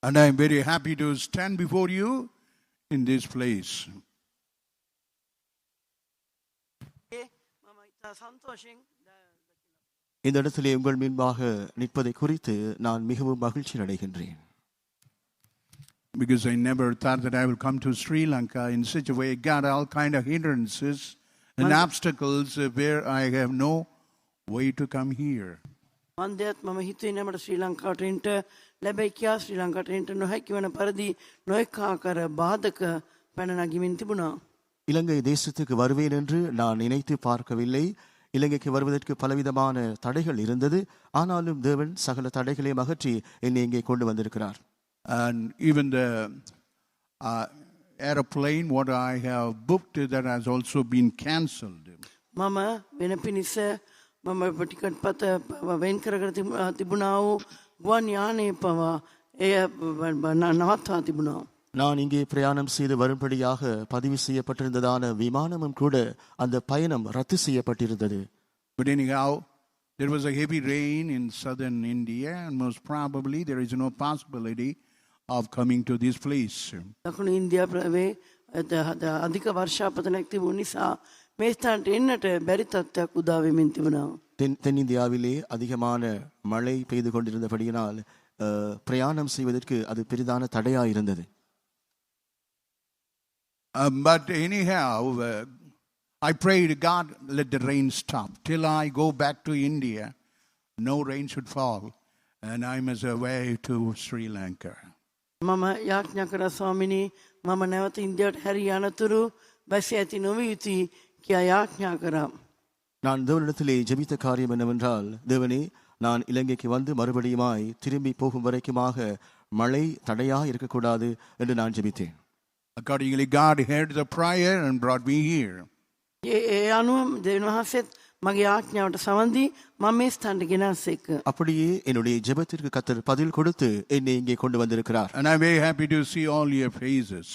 And I am very happy to stand before you in this place. இந்த இடத்திலே உங்கள் முன்பாக நிற்பதை குறித்து நான் மிகவும் மகிழ்ச்சி அடைகின்றேன். Because I never thought that I will come to Sri Lanka in such a way. I got all kind of hindrances and obstacles where I have no way to come here. මන්දයත් මම හිතුවේ නෑ මට ශ්‍රී ලංකාවට එන්න ලැබෙයි කියලා. ශ්‍රී ලංකාවට එන්න නොහැකි වන පරිදි නොඑක ආකාර බාධක පැන නගිමින් තිබුණා. இலங்கை தேசத்துக்கு வருவேன் என்று நான் நினைத்து பார்க்கவில்லை. இலங்கைக்கு வருவதற்கு பலவிதமான தடைகள் இருந்தது. ஆனாலும் தேவன் சகல தடைகளையும் அகற்றி என்னை இங்கே கொண்டு வந்திருக்கிறார். And even the airplane what I have booked that has also been cancelled. මම වෙන පිණිස මම ටිකට් පත වෙන් කරගෙන තිබුණා වූ ගුවන් යානය පවා එය නවත්වා තිබුණා. நான் இங்கே பிரயாணம் செய்து வரும்படியாக பதிவு செய்யப்பட்டிருந்ததான விமானமும் கூட அந்த பயணம் ரத்து செய்யப்பட்டிருந்தது. But anyhow, there was a heavy rain in southern India and most probably there is no possibility of coming to this place. දකුණු ඉන්දියාවේ අධික වර්ෂාපතනයක් තිබුණ නිසා මේ ස්ථානට එන්නට බැරි තත්ත්වයක් උදා වෙමින් තිබුණා. தென்னிந்தியாவிலே அதிகமான மழை பெய்து கொண்டிருந்தபடியினால் பிரயாணம் செய்வதற்கு அது பெரிதான தடையாக இருந்தது. But anyhow, I prayed, God, let the rain stop. Till I go back to India, no rain should fall. And I must away to Sri Lanka. මම යාඥා කරා ස්වාමිනී මම නැවත ඉන්දියාවට හැරී යනතුරු බැස ඇති නොවිය යුතුයි කියා යාඥා කරා. நான் தேவனிடத்திலே ஜெபித்த காரியம் என்னவென்றால், தேவனே, நான் இலங்கைக்கு வந்து மறுபடியுமாய் திரும்பி போகும் வரைக்குமாக மழை தடையா இருக்கக்கூடாது என்று நான் ஜெபித்தேன். Accordingly, God heard the prayer and brought me here. අනුව දෙවියන් වහන්සේත් මගේ ආඥාවට සවන් දී මම මේ ස්ථානට ගෙනාසේක. அப்படியே என்னுடைய ஜெபத்திற்கு கர்த்தர் பதில் கொடுத்து என்னை இங்கே கொண்டு வந்திருக்கிறார். And I'm very happy to see all your faces.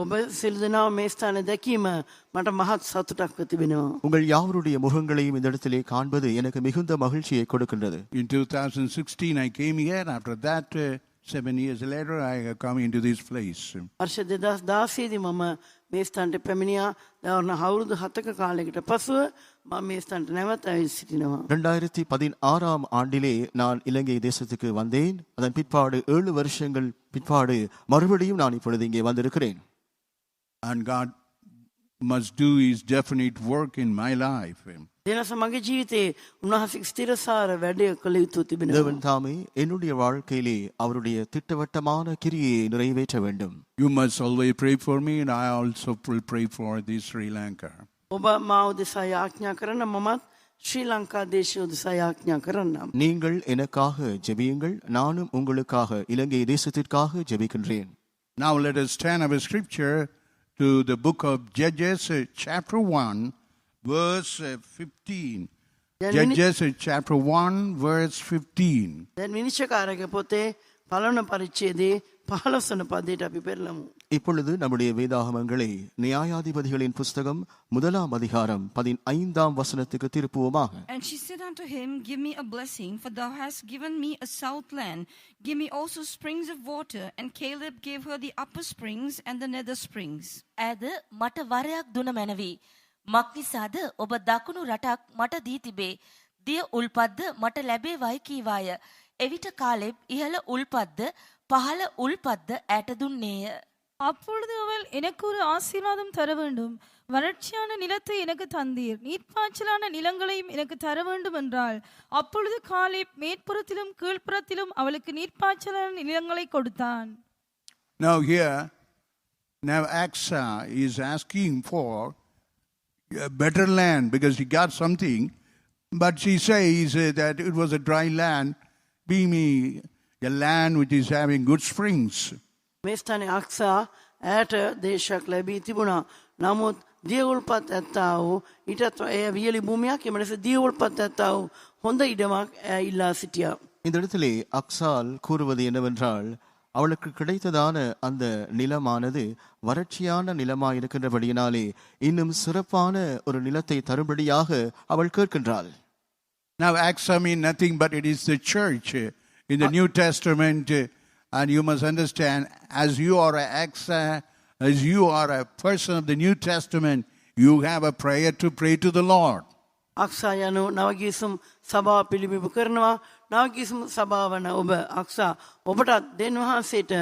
ඔබ සියලු දෙනාම මේ ස්ථානයේ දැකීම මට මහත් සතුටක් තිබෙනවා. உங்கள் யாவருடைய முகங்களையும் இந்த இடத்திலே காண்பது எனக்கு மிகுந்த மகிழ்ச்சியை கொடுக்கின்றது. In 2016 I came here. After that 7 years later I have come into this place. වර්ෂ 2016 දී මම මේ ස්ථානට පැමිණියා. දැන් අවුරුදු 7ක කාලයකට පසුව මම මේ ස්ථානට නැවත ඇවිත් සිටිනවා. 2016 ஆண்டிலே நான் இலங்கை தேசத்துக்கு வந்தேன். அதன் பிற்பாடு 7 வருஷங்கள் பிற்பாடு மறுபடியும் நான் இப்பொழுது இங்கே வந்திருக்கிறேன். And God must do his definite work in my life. දෙනස මගේ ජීවිතේ උන්වහන්සේගේ ස්ථිරසාර වැඩය කළ යුතු තිබෙනවා. தேவன் தாமே என்னுடைய வாழ்க்கையிலே அவருடைய திட்டவட்டமான கிரியை நிறைவேற்ற வேண்டும். You must always pray for me and I also will pray for this Sri Lanka. ඔබ මා උදෙසා යාඥා කරන මමත් ශ්‍රී ලංකා දේශය උදෙසා යාඥා කරන්නම්. நீங்கள் எனக்காக ஜெபியுங்கள், நானும் உங்களுக்காக இலங்கை தேசத்திற்காக ஜெபிக்கின்றேன். Now let us turn our scripture to the book of Judges chapter 1 verse 15. Judges chapter 1 verse 15. දැන් විනිශ්චයකාරගේ පොතේ පළවන පරිච්ඡේදයේ 15 වන පදයට අපි පෙරලමු. இப்பொழுது நம்முடைய வேதாகமங்களை நியாயாதிபதிகளின் புஸ்தகம் 1ஆம் அதிகாரம் 15ஆம் வசனத்துக்கு திருப்புவோமாக. And she said unto him, Give me a blessing, for thou hast given me a south land. Give me also springs of water. And Caleb gave her the upper springs and the nether springs. ඇද මට වරයක් දුන මැනවි. මක්නිසාද ඔබ දකුණු රටක් මට දී තිබේ. දිය උල්පත්ද මට ලැබේවයි කීවාය. එවිට කාලෙබ් ඉහළ උල්පත්ද පහළ උල්පත්ද ඇට දුන්නේය. அப்பொழுது அவள் எனக்கு ஒரு ஆசீர்வாதம் தர வேண்டும், வறட்சியான நிலத்தை எனக்கு தந்தீர், நீர்ப்பாய்ச்சலான நிலங்களையும் எனக்கு தர வேண்டும் என்றாள். அப்பொழுது காலேப் மேற்புறத்திலும் கீழ்ப்புறத்திலும் அவளுக்கு நீர்ப்பாய்ச்சலான நிலங்களை கொடுத்தான். Now here, now Asa is asking for a better land because he got something, but she says that it was a dry land, be me a land which is having good springs. මේ ස්ථානයේ අක්සා ඇයට දේශයක් ලැබී තිබුණා. නමුත් දිය උල්පත් ඇත්තා වූ ඊටත් එය වියලි භූමියක්, එම ලෙස දිය උල්පත් ඇත්තා වූ හොඳ ඉඩමක් ඉල්ලා සිටියා. இந்த இடத்திலே அக்சால் கூறுவது என்னவென்றால், அவளுக்கு கிடைத்ததான அந்த நிலமானது வறட்சியான நிலமாயிருக்கின்றபடியினாலே இன்னும் சிறப்பான ஒரு நிலத்தை தரும்படியாக அவள் கேட்கின்றாள். Now Asa means nothing but it is the church in the New Testament And you must understand, as you are as you are a person of the New Testament, you have a prayer to pray to the Lord. අක්සා යනු නවගිසුම් සභාව පිළිබිඹු කරනවා. නවගිසුම් සභාවන ඔබ අක්සා ඔබටත් දෙන් වහන්සේට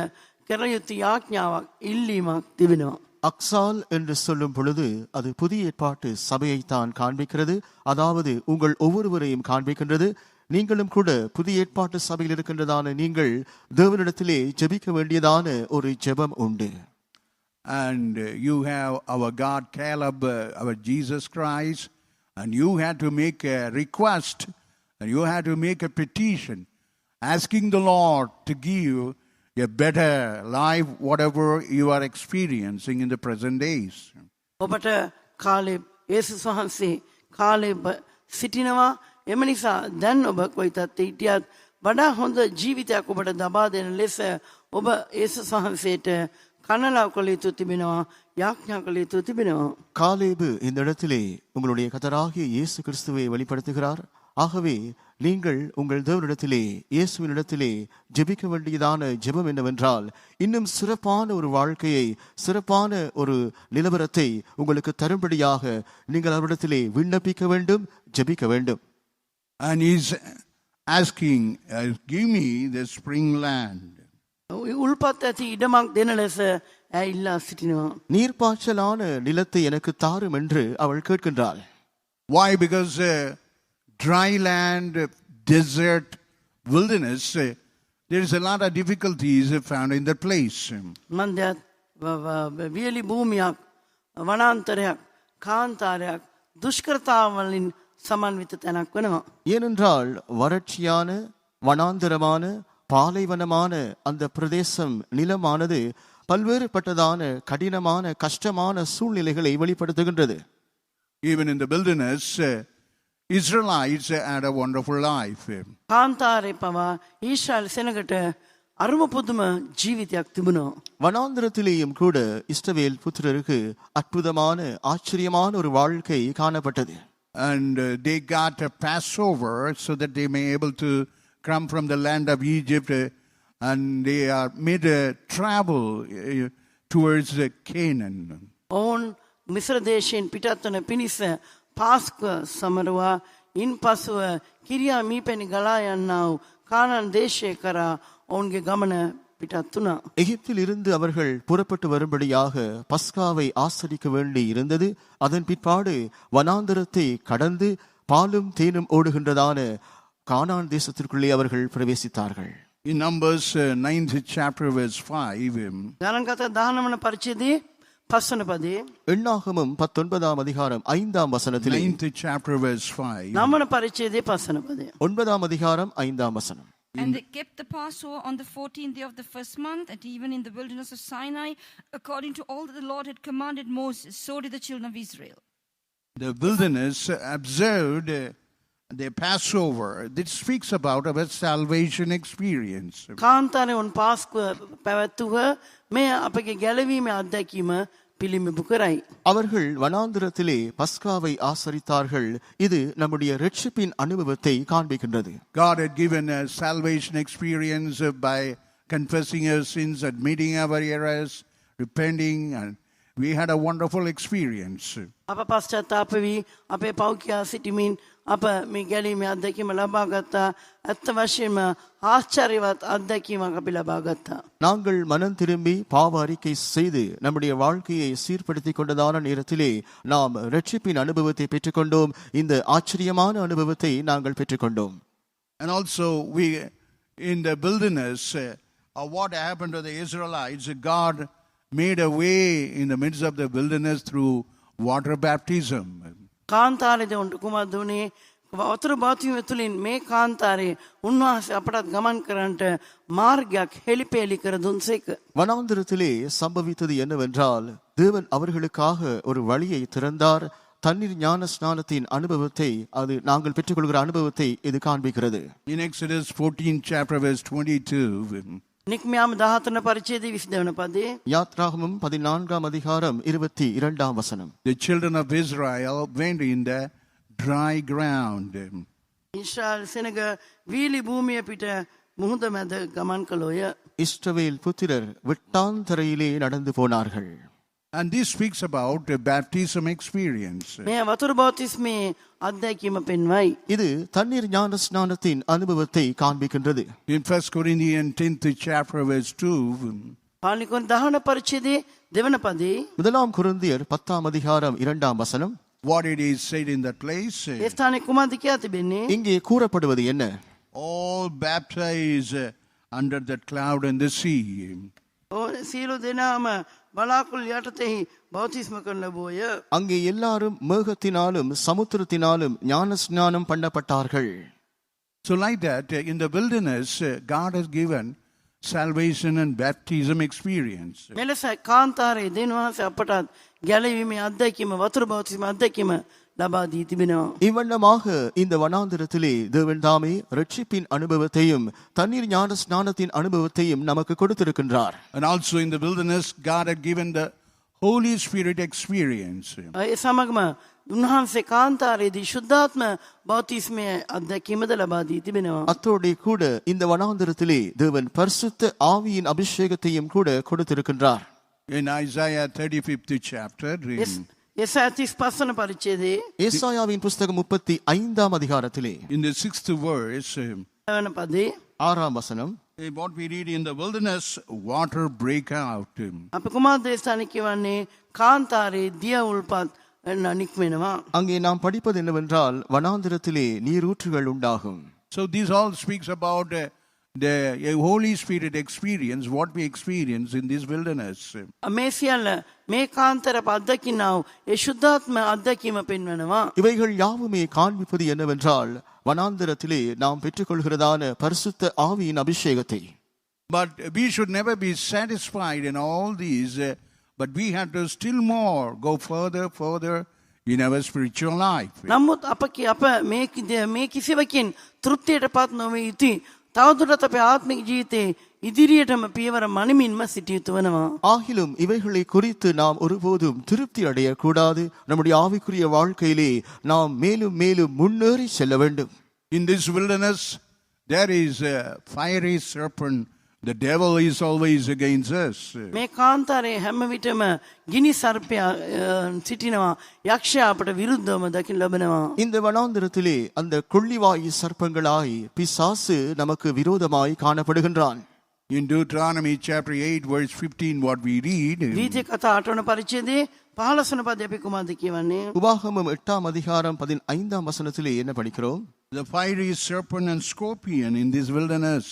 කර යුතු යාඥාවක් ඉල්ලීමක් තිබෙනවා. அக்சால் என்று சொல்லும் பொழுது அது புதிய ஏற்பாட்டு சபையைத்தான் காண்பிக்கிறது. அதாவது உங்கள் ஒவ்வொருவரையும் காண்பிக்கின்றது. நீங்களும் கூட புதிய ஏற்பாட்டு சபையில் இருக்கின்றதான நீங்கள் தேவனிடத்திலே ஜெபிக்க வேண்டியதான ஒரு ஜெபம் உண்டு. And you have our God Caleb, our Jesus Christ, and you had to make a request, and you had to make a petition, asking the Lord to give a better life, whatever you are experiencing in the present days. ඔබට කාලෙබ් යේසුස් වහන්සේ කාලෙබ් සිටිනවා. එම නිසා දැන් ඔබ කොයිතත් හිටියත් වඩා හොඳ ජීවිතයක් ඔබට දබා දෙන ලෙස ඔබ යේසුස් වහන්සේට කනලාව කළ යුතු තිබෙනවා, යාඥා කළ යුතු තිබෙනවා. காலேபு இந்த இடத்திலே உங்களுடைய கர்த்தராகிய இயேசு கிறிஸ்துவை வெளிப்படுத்துகிறார். ஆகவே நீங்கள் உங்கள் தேவனிடத்திலே இயேசுவினிடத்திலே ஜெபிக்க வேண்டியதான ஜெபம் என்னவென்றால், இன்னும் சிறப்பான ஒரு வாழ்க்கையை, சிறப்பான ஒரு நிலவரத்தை உங்களுக்கு தரும்படியாக நீங்கள் அவரிடத்திலே விண்ணப்பிக்க வேண்டும், ஜெபிக்க வேண்டும். And he's asking, give me the spring land. උල්පත් ඇති ඉඩමක් දෙන ලෙස ඇය ඉල්ලා සිටිනවා. நீர்ப்பாய்ச்சலான நிலத்தை எனக்கு தாரும் என்று அவள் கேட்கின்றாள். Why? Because dry land, desert, wilderness, there is a lot of difficulties found in that place. මන්දයත් වියලි භූමියක්, වනාන්තරයක්, කාන්තාරයක්, දුෂ්කරතාවලින් සමන්විත තැනක් වෙනවා. ஏனென்றால் வறட்சியான, வனாந்தரமான, பாலைவனமான அந்த பிரதேசம், நிலமானது பல்வேறுபட்டதான கடினமான கஷ்டமான சூழ்நிலைகளை வெளிப்படுத்துகின்றது. Even in the wilderness, Israelites had a wonderful life. කාන්තාරේ පවා ඊශ්‍රායල් සෙනගට අරුම පුදුම ජීවිතයක් තිබුණා. வனாந்திரத்திலேயும் கூட இஸ்ரவேல் புத்திரருக்கு அற்புதமான ஆச்சரியமான ஒரு வாழ்க்கை காணப்பட்டது. And they got a Passover so that they may able to come from the land of Egypt, and they are made a travel towards Canaan. ඔවුන් මිස්ර දේශයෙන් පිටත් වන පිණිස පාස්කුව සමරුවා. ඉන් පසුව කිරියා මීපැණි ගලා යන්නා වූ කානාන් දේශය කරා ඔවුන්ගේ ගමන පිටත් වුණා. எகிப்தில் இருந்து அவர்கள் புறப்பட்டு வரும்படியாக பஸ்காவை ஆசரிக்க வேண்டி இருந்தது. அதன் பிற்பாடு வனாந்தரத்தை கடந்து பாலும் தேனும் ஓடுகின்றதான கானான் தேசத்திற்குள்ளே அவர்கள் பிரவேசித்தார்கள். In Numbers 9th chapter verse 5, ගණන්ගත 19වන පරිච්ඡේදයේ 5 වන පදයේ, எண்ணாகமம் 19ஆம் அதிகாரம் 5ஆம் வசனத்திலே, 9th chapter verse 5, 9 වන පරිච්ඡේදයේ 5 වන පදය. 9ஆம் அதிகாரம் 5ஆம் வசனம். And they kept the Passover on the 14th day of the first month, and even in the wilderness of Sinai, according to all that the Lord had commanded Moses, so did the children of Israel. the wilderness observed the Passover. This speaks about our salvation experience. කාන්තාරේ උන් පාස්කුව පැවැත්වුව මෙය අපගේ ගැලවීමේ අත්දැකීම පිළිඹු කරයි. அவர்கள் வனாந்திரத்திலே பஸ்காவை ஆசரித்தார்கள். இது நம்முடைய இரட்சிப்பின் அனுபவத்தை காண்பிக்கின்றது. God had given a salvation experience by confessing our sins, admitting our errors, repenting, and we had a wonderful experience. අප පශ්චාත්තාප වී අපේ පව් කියා සිටිමින් අප මේ ගැලීමේ අත්දැකීම ලබා ගත්තා. ඇත්ත වශයෙන්ම ආශ්චර්යවත් අත්දැකීමක් අපි ලබා ගත්තා. நாங்கள் மனம் திரும்பி பாவ அறிக்கை செய்து நம்முடைய வாழ்க்கையை சீர்படுத்திக் கொண்டதான நேரத்திலே நாம் இரட்சிப்பின் அனுபவத்தை பெற்றுக்கொண்டோம். இந்த ஆச்சரியமான அனுபவத்தை நாங்கள் பெற்றுக்கொண்டோம். And also we in the wilderness, what happened to the Israelites, God made a way in the midst of the wilderness through water baptism. කාන්තාරේදී උන්ට කුමක්ද වුනේ? වතුර බාතිම තුලින් මේ කාන්තාරේ උන්වහන්සේ අපටත් ගමන් කරන්නට මාර්ගයක් හෙළිපෙළි කර දුන්සේක. வனாந்திரத்திலே சம்பவித்தது என்னவென்றால், தேவன் அவர்களுக்காக ஒரு வழியை திறந்தார். தண்ணீர் ஞான ஸ்நானத்தின் அனுபவத்தை, அது நாங்கள் பெற்றுக்கொள்கிற அனுபவத்தை இது காண்பிக்கிறது. In Exodus 14th chapter verse 22, නික්මයාම 14 පරිච්ඡේදයේ 22 වන පදයේ, யாத்ராகமம் 14ஆம் அதிகாரம் 22ஆம் வசனம். the children of Israel went in the dry ground. Israel සෙනග වීලි භූමිය පිට මුහුද මැද ගමන් කළෝය. இஸ்ரவேல் புத்திரர் விட்டாந்தரையிலே நடந்து போனார்கள். And this speaks about a baptism experience. මේ වතුර බෝතිස්මේ අත්දැකීම පෙන්වයි. இது தண்ணீர் ஞான ஸ்நானத்தின் அனுபவத்தை காண்பிக்கின்றது. In 1 Corinthians 10th chapter verse 2, පාලිකොන් 10 පරිච්ඡේදයේ දෙවන පදේ முதலாம் கொரிந்தியர் 10ஆம் அதிகாரம் 2ஆம் வசனம், what it is said in that place, ඒ ස්ථානයේ කුමක්ද කියා තිබෙන්නේ? இங்கே கூறப்படுவது என்ன? all baptized under the cloud and the sea. සියලු දෙනාම බලාකුළු යටතෙහි බෞතිස්ම කරන ලැබුවය. அங்கே எல்லாரும் மேகத்தினாலும் சமுத்திரத்தினாலும் ஞான ஸ்நானம் பண்ணப்பட்டார்கள். So like that, in the wilderness, God has given salvation and baptism experience. මෙලෙස කාන්තාරයේ දෙවියන් වහන්සේ අපට ගැලවීමේ අත්දැකීම වතුර බෞතිස්ම අත්දැකීම ලබා දී තිබෙනවා. இவ்வண்ணமாக இந்த வனாந்திரத்திலே தேவன் தாமே ரட்சிப்பின் அனுபவத்தையும் தண்ணீர் ஞான ஸ்நானத்தின் அனுபவத்தையும் நமக்கு கொடுத்திருக்கின்றார். And also in the wilderness, God had given the Holy Spirit experience. ඒ සමගම උන්වහන්සේ කාන්තාරයේදී ශුද්ධාත්ම බෞතිස්මය අත්දැකීමද ලබා දී තිබෙනවා. அத்தோடே கூட இந்த வனாந்திரத்திலே தேவன் பரிசுத்த ஆவியின் அபிஷேகத்தையும் கூட கொடுத்திருக்கின்றார். In Isaiah 35th chapter, යෙසායා 35 වන පරිච්ඡේදයේ ஏசாயாவின் புஸ்தகம் 35ஆம் அதிகாரத்திலே in the 6th verse, වන පදේ 6ஆம் வசனம், what we read in the wilderness, water break out. අපි කුමාර දේශානි කියවන්නේ කාන්තාරයේ දිය උල්පත් නික්මෙනවා. அங்கே நாம் படிப்பது என்னவென்றால் வனாந்திரத்திலே நீரூற்றுகள் உண்டாகும். So this all speaks about the Holy Spirit experience, what we experience in this wilderness. මේ සියල්ල මේ කාන්තර අත්දකින්නව ඒ ශුද්ධාත්ම අත්දැකීම පෙන්වනවා. இவைகள் யாவுமே காண்பிப்பது என்னவென்றால் வனாந்திரத்திலே நாம் பெற்றுக்கொள்கிறதான பரிசுத்த ஆவியின் அபிஷேகத்தை. But we should never be satisfied in all these, but we have to still more go further in our spiritual life. නමුත් අප මේ කිසිවකින් තෘප්තියටපත් නොවේ යුතුයි. තවදුරටත් අපේ ආත්මික ජීවිතේ ඉදිරියටම පියවර මනිමින්ම සිටිය යුතු වෙනවා. ஆகிலும் இவைகளை குறித்து நாம் ஒருபோதும் திருப்தி அடையக்கூடாது. நம்முடைய ஆவிக்குரிய வாழ்க்கையிலே நாம் மேலும் மேலும் முன்னேறி செல்ல வேண்டும். In this wilderness, there is a fiery serpent. The devil is always against us. මේ කාන්තාරයේ හැම විටම ගිනි සර්පයා සිටිනවා. යක්ෂයා අපට විරුද්ධවම දකින්න ලැබෙනවා. இந்த வனாந்திரத்திலே அந்த கொள்ளிவாய் சர்ப்பங்களாய் பிசாசு நமக்கு விரோதமாய் காணப்படுகின்றான். In Deuteronomy chapter 8 verse 15, what we read, වීථි කතා 8 වන පරිච්ඡේදයේ 15 වන පදයේ අපි කුමක්ද කියවන්නේ? உபாகமம் 8ஆம் அதிகாரம் 15ஆம் வசனத்திலே என்ன படிக்கிறோம்? the fiery serpent and scorpion in this wilderness.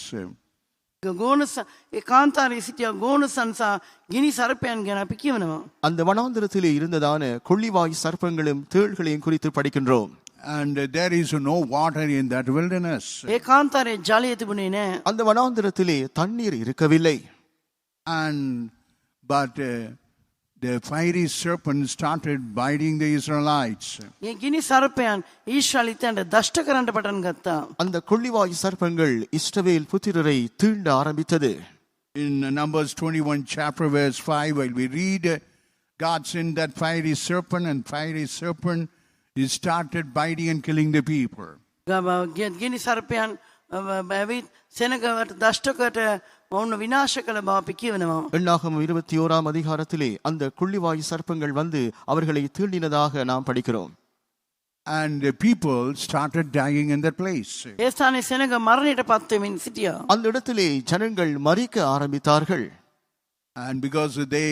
ඒ කාන්තාරයේ සිටිය ගෝනසන් සහ ගිනි සර්පයන් ගැන අපි කියවනවා. அந்த வனாந்திரத்திலே இருந்ததான கொள்ளிவாய் சர்ப்பங்களும் தேள்களையும் குறித்து படிக்கின்றோம். And there is no water in that wilderness. ඒ කාන්තාරයේ ජලය තිබුණේ නැහැ. அந்த வனாந்திரத்திலே தண்ணீர் இருக்கவில்லை. But the fiery serpent started biting the Israelites. ඒ ගිනි සර්පයන් ඊශ්‍රායලිතයන්ට දෂ්ට කරන්න පටන් ගත්තා. அந்த கொள்ளிவாய் சர்ப்பங்கள் இஸ்ரவேல் புத்திரரை தீண்ட ஆரம்பித்தது. In Numbers 21 chapter verse 5, while we read, God sent that fiery serpent, and fiery serpent he started biting and killing the people. ගිනි සර්පයන් ඇවිත් සෙනගවට දෂ්ටකට ඔවුන් විනාශ කළ බව අපි කියවනවා. எண்ணாகமம் 21ஆம் அதிகாரத்திலே அந்த கொள்ளிவாய் சர்ப்பங்கள் வந்து அவர்களை தீண்டினதாக நாம் படிக்கிறோம். And the people started dying in that place. ඒ ස්ථානයේ සෙනග මරණයට පත් වෙමින් සිටියා. அந்த இடத்திலே ஜனங்கள் மரிக்க ஆரம்பித்தார்கள். And because they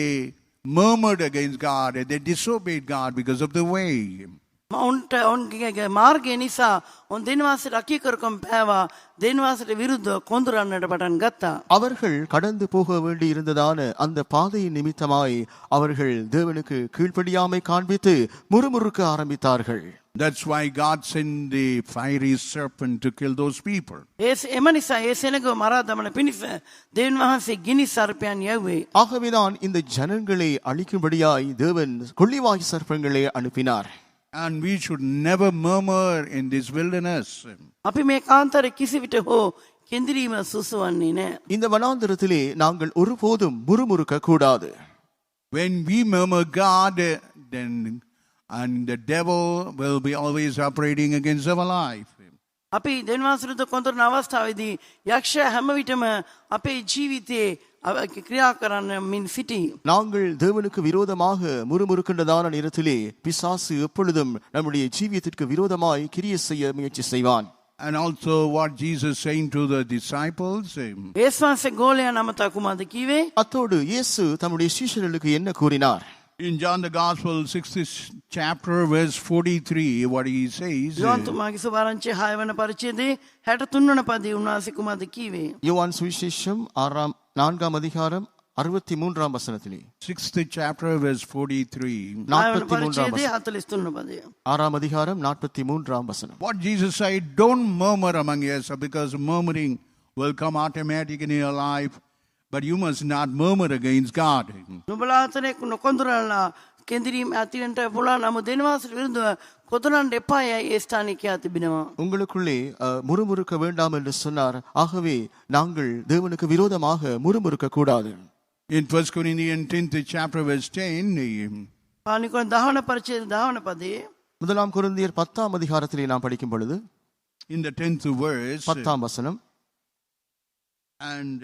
murmured against God, they disobeyed God because of the way. ඔවුන්ගේ මාර්ගය නිසා ඔවුන් දෙවියන්වහන්සේට අකීකරුකම් පෑවා. දෙවියන්වහන්සේට විරුද්ධව කොඳුරන්නට පටන් ගත්තා. அவர்கள் கடந்து போக வேண்டி இருந்ததான அந்த பாதையின் நிமித்தமாய் அவர்கள் தேவனுக்கு கீழ்ப்படியாமை காண்பித்து முறுமுறுக்க ஆரம்பித்தார்கள். That's why God sent the fiery serpent to kill those people. එම නිසා ඒ සෙනගව මරා දමන පිණිස දෙවියන්වහන්සේ ගිනි සර්පයන් යැව්වේ. ஆகவேதான் இந்த ஜனங்களை அழிக்கும்படியாய் தேவன் கொள்ளிவாய் சர்ப்பங்களை அனுப்பினார். And we should never murmur in this wilderness. අපි මේ කාන්තාරයේ කිසි විට හෝ කෙඳිරීම සුසුවන්නේ නැහැ. இந்த வனாந்திரத்திலே நாங்கள் ஒருபோதும் முறுமுறுக்க கூடாது. When we murmur God, then and the devil will be always operating against our life. අපි දෙවියන්වහන්සේට කොන්තරන අවස්ථාවේදී යක්ෂයා හැම විටම අපේ ජීවිතයේ ක්‍රියා කරන්න මින් සිටී. நாங்கள் தேவனுக்கு விரோதமாக முறுமுறுக்கின்றதான நேரத்திலே பிசாசு எப்பொழுதும் நம்முடைய ஜீவியத்திற்கு விரோதமாய் கிரியை செய்ய முயற்சி செய்வான். And also what Jesus saying to the disciples. ඒස්වාසේ ගෝලයා නමත කුමද කිව්වේ? அத்தோடு இயேசு தம்முடைய சீஷர்களுக்கு என்ன கூறினார்? In John the Gospel 6th chapter verse 43 what he says. යෝහන් තුමාගේ සුභාරංචි 6 වන පරිච්ඡේදයේ 63 වන පදයේ උන්වහන්සේ කුමද කිව්වේ? யோவான் சுவிசேஷம் 4ஆம் அதிகாரம் 63ஆம் வசனத்திலே 6th chapter verse 43. 43ஆம் පරිච්ඡේදයේ வசனம். 43 පදය. 6ஆம் அதிகாரம் 43ஆம் வசனம். What Jesus said, don't murmur among yourselves, because murmuring will come automatic in your life, but you must not murmur against God. නුඹලා අතරේ නොකොඳුරලා කෙන්දිරීම ඇතිවෙන්න පුළුවන්. නමුත් දෙවියන්වහන්සේට විරුද්ධව කොතනන්න එපායයි ඒ ස්ථානයේ කියා තිබෙනවා. உங்களுக்குள்ளே முறுமுறுக்க வேண்டாம் என்று சொன்னார். ஆகவே நாங்கள் தேவனுக்கு விரோதமாக முறுமுறுக்க கூடாது. In 1 Corinthians 10th chapter verse 10, පානිකොන් 10 වන පරිච්ඡේදයේ 10 වන පදයේ முதலாம் கொரிந்தியர் 10ஆம் அதிகாரத்திலே நாம் படிக்கும் பொழுது in the 10th verse, 10ஆம் வசனம், and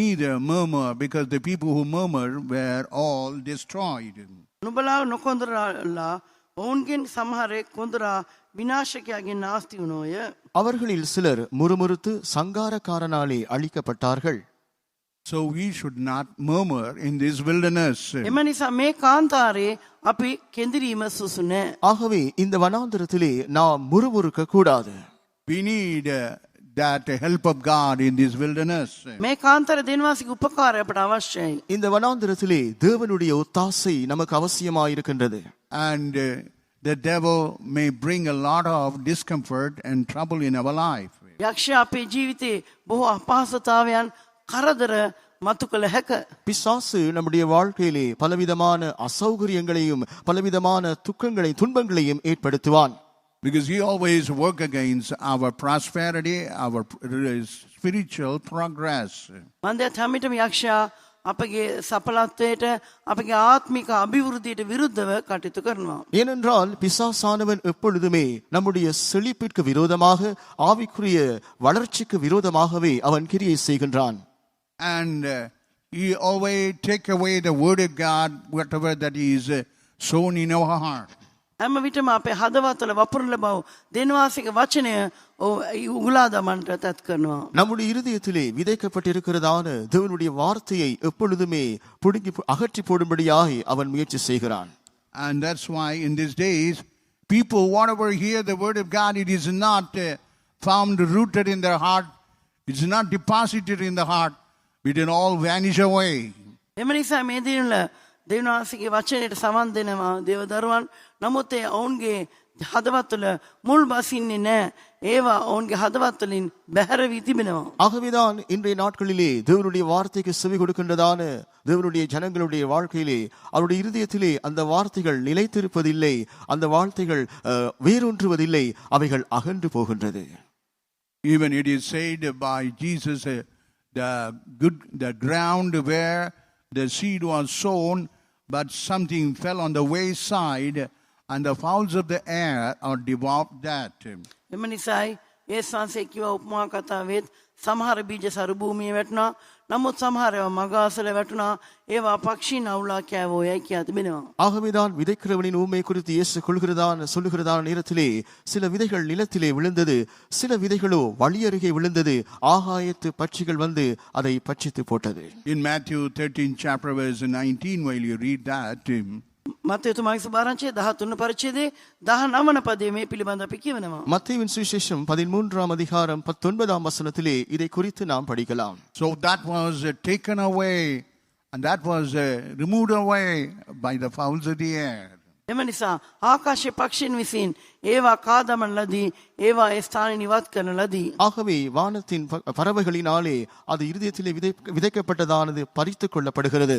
neither murmur, because the people who murmur were all destroyed. නුඹලා නොකොඳුරලා ඔවුන්ගෙන් සමහරෙක් කොඳුරා විනාශකයාගෙන් නාස්ති වුණෝය. அவர்களில் சிலர் முறுமுறுத்து சங்காரக்காரனாலே அழிக்கப்பட்டார்கள். So we should not murmur in this wilderness. එම නිසා මේ කාන්තාරේ අපි කෙන්දිරීම සුසු නෑ. ஆகவே இந்த வனாந்திரத்திலே நாம் முறுமுறுக்க கூடாது. We need that help of God in this wilderness. මේ කාන්තාර දෙවියන්වහන්සේගේ උපකාරය අපට අවශ්‍යයි. இந்த வனாந்திரத்திலே தேவனுடைய ஒத்தாசை நமக்கு அவசியமாயிருக்கின்றது. And the devil may bring a lot of discomfort and trouble in our life. යක්ෂයා අපේ ජීවිතේ බොහෝ අපහසුතාවයන් කරදර මතු කළ හැක. பிசாசு நம்முடைய வாழ்க்கையிலே பலவிதமான அசௌகரியங்களையும் பலவிதமான துக்கங்களையும் துன்பங்களையும் ஏற்படுத்துவான். Because he always work against our prosperity, our spiritual progress. මන්දේ හැමිටම යක්ෂයා අපගේ සඵලත්වයට අපගේ ආත්මික අභිවෘද්ධියට විරුද්ධව කටයුතු කරනවා. ஏனென்றால் பிசாசானவன் எப்பொழுதுமே நம்முடைய செழிப்பிற்கு விரோதமாக ஆவிக்குரிய வளர்ச்சிக்கு விரோதமாகவே அவன் கிரியை செய்கின்றான். And he always take away the word of God, whatever that is sown in our heart. හැම විටම අපේ හදවතවල වපුරන බව දෙවියන්වහන්සේගේ වචනය උගුලා දමන්නට තත් කරනවා. நம்முடைய இருதயத்திலே விதைக்கப்பட்டிருக்கிறதான தேவனுடைய வார்த்தையை எப்பொழுதுமே புடுங்கி அகற்றி போடும்படியாக அவன் முயற்சி செய்கிறான். And that's why in these days, people, whatever hear the word of God, it is not found rooted in their heart. It's not deposited in the heart. It will all vanish away. එම නිසා මේ දිනවල දෙවියන්වහන්සේගේ වචනයට සමන් දෙනවා දේවදරුවන්. නමුත් ඒ ඔවුන්ගේ හදවත්වල මුල් බසින්නේ නැහැ. ඒවා ඔවුන්ගේ හදවත්වලින් බැහැර වී තිබෙනවා. ஆகவேதான் இன்றைய நாட்களிலே தேவனுடைய வார்த்தைக்கு செவி கொடுக்கின்றதான தேவனுடைய ஜனங்களுடைய வாழ்க்கையிலே அவருடைய இருதயத்திலே அந்த வார்த்தைகள் நிலைத்திருப்பதில்லை. அந்த வார்த்தைகள் வேரூன்றுவதில்லை. அவைகள் அகன்று போகின்றது. Even it is said by Jesus, the ground where the seed was sown, but something fell on the wayside, and the fowls of the air are devoured that. එම නිසායි ඒස්වන්සේ කිව්වා උපමා කතාවෙත් සමහර බීජ සරු භූමියේ වැටුණා. නමුත් සමහර ඒවා මග අසල වැටුණා. ඒවා පක්ෂීන් අවුලා කෑවෝයයි කියා තිබෙනවා. ஆகவேதான் விதைக்கிறவனின் ஊமை குறித்து இயேசு சொல்லுகிறதான நேரத்திலே சில விதைகள் நிலத்திலே விழுந்தது, சில விதைகளோ வழி அருகே விழுந்தது. ஆகாயத்து பட்சிகள் வந்து அதை பட்சித்து போட்டது. In Matthew 13 chapter verse 19, while you read that, මත්තේ තුමාගේ සුභාරංචියේ 13 පරිච්ඡේදයේ 19 වන පදයේ මේ පිළිබඳව අපි කියවනවා. மத்தேயுவின் சுவிசேஷம் 13ஆம் அதிகாரம் 19ஆம் வசனத்திலே இதை குறித்து நாம் படிக்கலாம். so that was taken away, and that was removed away by the fowls of the air. එම නිසා ආකාශයේ පක්ෂීන් විසින් ඒවා කාදමන ලදී. ඒවා ඒ ස්ථානයේ නිවත් කරන ලදී. ஆகவே வானத்தின் பறவைகளினாலே அது இருதயத்திலே விதைக்கப்பட்டதானது பறித்துக் கொள்ளப்படுகிறது.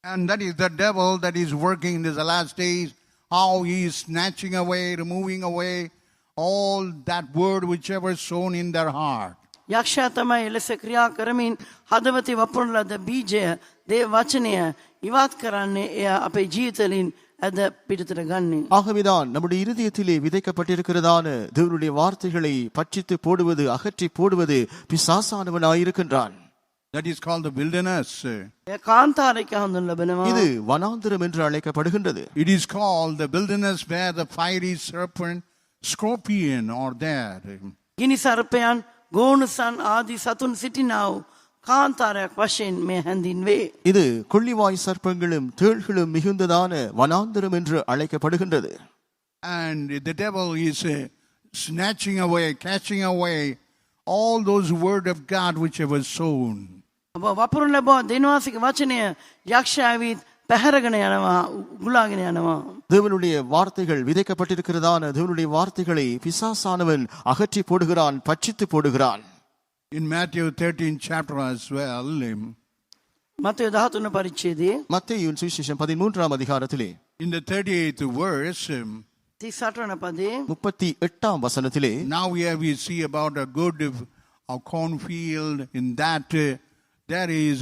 And that is the devil that is working in the last days, how he is snatching away, removing away all that word whichever sown in their heart. යක්ෂයා තමයි එලෙස ක්‍රියා කරමින් හදවතේ වපුරන ලද බීජය දේව වචනය ඉවත් කරන්නේ එයා අපේ ජීවිතවලින් ඇද පිටතට ගන්නේ. ஆகவேதான் நம்முடைய இருதயத்திலே விதைக்கப்பட்டிருக்கிறதான தேவனுடைய வார்த்தைகளை பற்றித்து போடுவது அகற்றி போடுவது பிசாசானவனாயிருக்கின்றான். That is called the wilderness. එය කාන්තාරයක හඳුන් ලබනවා. இது வனாந்திரம் என்று அழைக்கப்படுகின்றது. It is called the wilderness where the fiery serpent, scorpion are there. ගිනි සර්පයන් ගෝනුසන් ආදී සතුන් සිටිනා වූ කාන්තාරයක් වශයෙන් මේ හැඳින්වේ. இது கொள்ளிவாய் சர்ப்பங்களும் தேள்களும் மிகுந்ததான வனாந்திரம் என்று அழைக்கப்படுகின்றது. And the devil is snatching away, catching away all those word of God which have sown. ඔබ වපුරු ලැබුවා දෙනවාසික වචනය යක්ෂයාවිත් පැහැරගෙන යනවා, උගුලාගෙන යනවා. தேவனுடைய வார்த்தைகள் விதைக்கப்பட்டிருக்கிறதான தேவனுடைய வார்த்தைகளை பிசாசானவன் அகற்றி போடுகிறான், பட்சித்து போடுகிறான். In Matthew 13 chapter as well, මතය 13 පරිච්ඡේදයේ மத்தேயுவின் சுவிசேஷம் 13ஆம் அதிகாரத்திலே in the 38th verse, 38 වන පදයේ 38ஆம் வசனத்திலே now here we see about a good cornfield. In that there is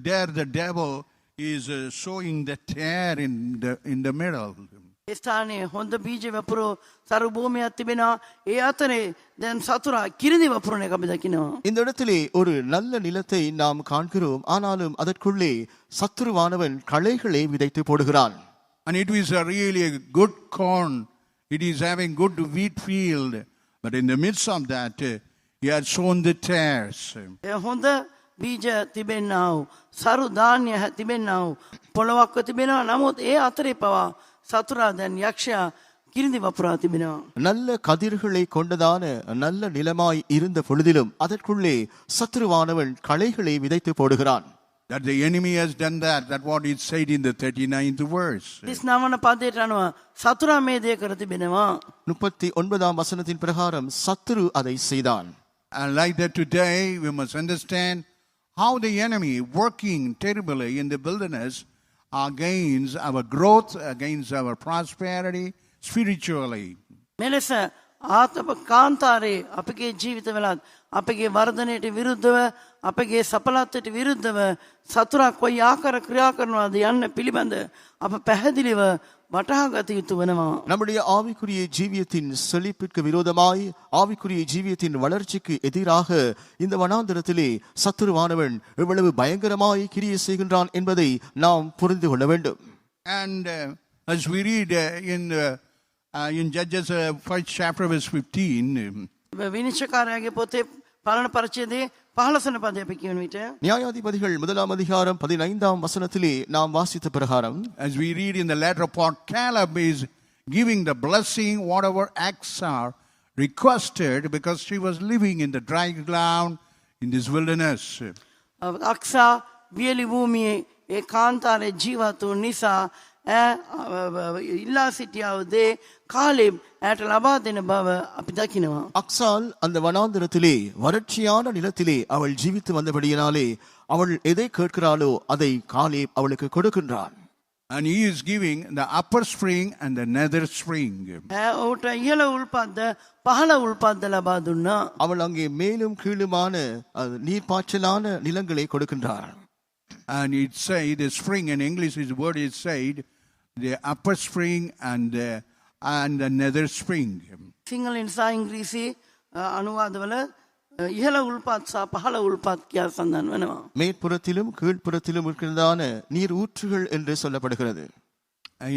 there the devil is sowing the tear in the middle. ඒ ස්ථානයේ හොඳ බීජ වපුරු සරු භූමියක් තිබෙනවා. ඒ අතරේ දැන් සතුරා කිරිදි වපුරන එක අපි දකිනවා. இந்த இடத்திலே ஒரு நல்ல நிலத்தை நாம் காண்கிறோம். ஆனாலும் அதற்குள்ளே சத்துருவானவன் களைகளை விதைத்து போடுகிறான். And it is really a good corn. It is having good wheat field. But in the midst of that, he had sown the tares. ඒ හොඳ බීජ තිබෙන්නා වූ සරු ධාන්‍ය තිබෙන්නා වූ පොළොවක්ව තිබෙනවා. නමුත් ඒ අතරේ පවා සතුරා දැන් යක්ෂයා කිරිදි වපුරා තිබෙනවා. நல்ல கதிர்களை கொண்டதான நல்ல நிலமாய் இருந்த பொழுதிலும் அதற்குள்ளே சத்துருவானவன் களைகளை விதைத்து போடுகிறான். That the enemy has done that. That's what it said in the 39th verse. 39 වන පදයට අනුව සතුරා මේ දේ කර තිබෙනවා. 39ஆம் வசனத்தின் பிரகாரம் சத்துரு அதை செய்தான். And like that today, we must understand how the enemy working terribly in the wilderness against our growth, against our prosperity spiritually. මෙලෙස ආත්ම කාන්තාරේ අපගේ ජීවිතවලත් අපගේ වර්ධනයට විරුද්ධව අපගේ සඵලත්වයට විරුද්ධව සතුරා කොයි ආකාර ක්‍රියා කරනවාද යන්න පිළිබඳ අප පැහැදිලිව වටහා ගත යුතු වෙනවා. நம்முடைய ஆவிக்குரிய ஜீவியத்தின் செழிப்பிற்கு விரோதமாய் ஆவிக்குரிய ஜீவியத்தின் வளர்ச்சிக்கு எதிராக இந்த வனாந்திரத்திலே சத்துருவானவன் எவ்வளவு பயங்கரமாய் கிரியை செய்கின்றான் என்பதை நாம் புரிந்து கொள்ள வேண்டும். And as we read in Judges 1st chapter verse 15, විනිශ්චයකාරයාගේ පොතේ පළවෙනි පරිච්ඡේදයේ 15 වන පදය අපි කියන විට நியாயாதிபதிகள் 1ஆம் அதிகாரம் 15ஆம் வசனத்திலே நாம் வாசித்த பிரகாரம் as we read in the latter part, Caleb is giving the blessing whatever Achsah requested because she was living in the dry ground in this wilderness. අක්සා වියලි භූමියේ ඒ කාන්තාරේ ජීවත් වූ නිසා ඉල්ලා සිටියා වූ දේ කාලෙබ් ඇයට ලබා දෙන බව අපි දකිනවා. அக்சால் அந்த வனாந்திரத்திலே வறட்சியான நிலத்திலே அவள் ஜீவித்து வந்தபடியினாலே அவள் எதை கேட்கிறாளோ அதை காலேப் அவளுக்கு கொடுக்கின்றான். And he is giving the upper spring and the nether spring. ඔහුට ඉහළ උල්පත්ද පහළ උල්පත්ද ලබා දුන්නා. அவள் அங்கே மேலும் கீழுமான நீர்ப்பாய்ச்சலான நிலங்களை கொடுக்கின்றாள். And it say the spring in English is word is said the upper spring and the nether spring. සිංහලෙන් සහ ඉංග්‍රීසි අනුවාදවල ඉහළ උල්පත් සහ පහළ උල්පත් කියලා සඳහන් වෙනවා. மேற்புறத்திலும் கீழ்ப்புறத்திலும் இருக்கிறதான நீர் ஊற்றுகள் என்று சொல்லப்படுகிறது.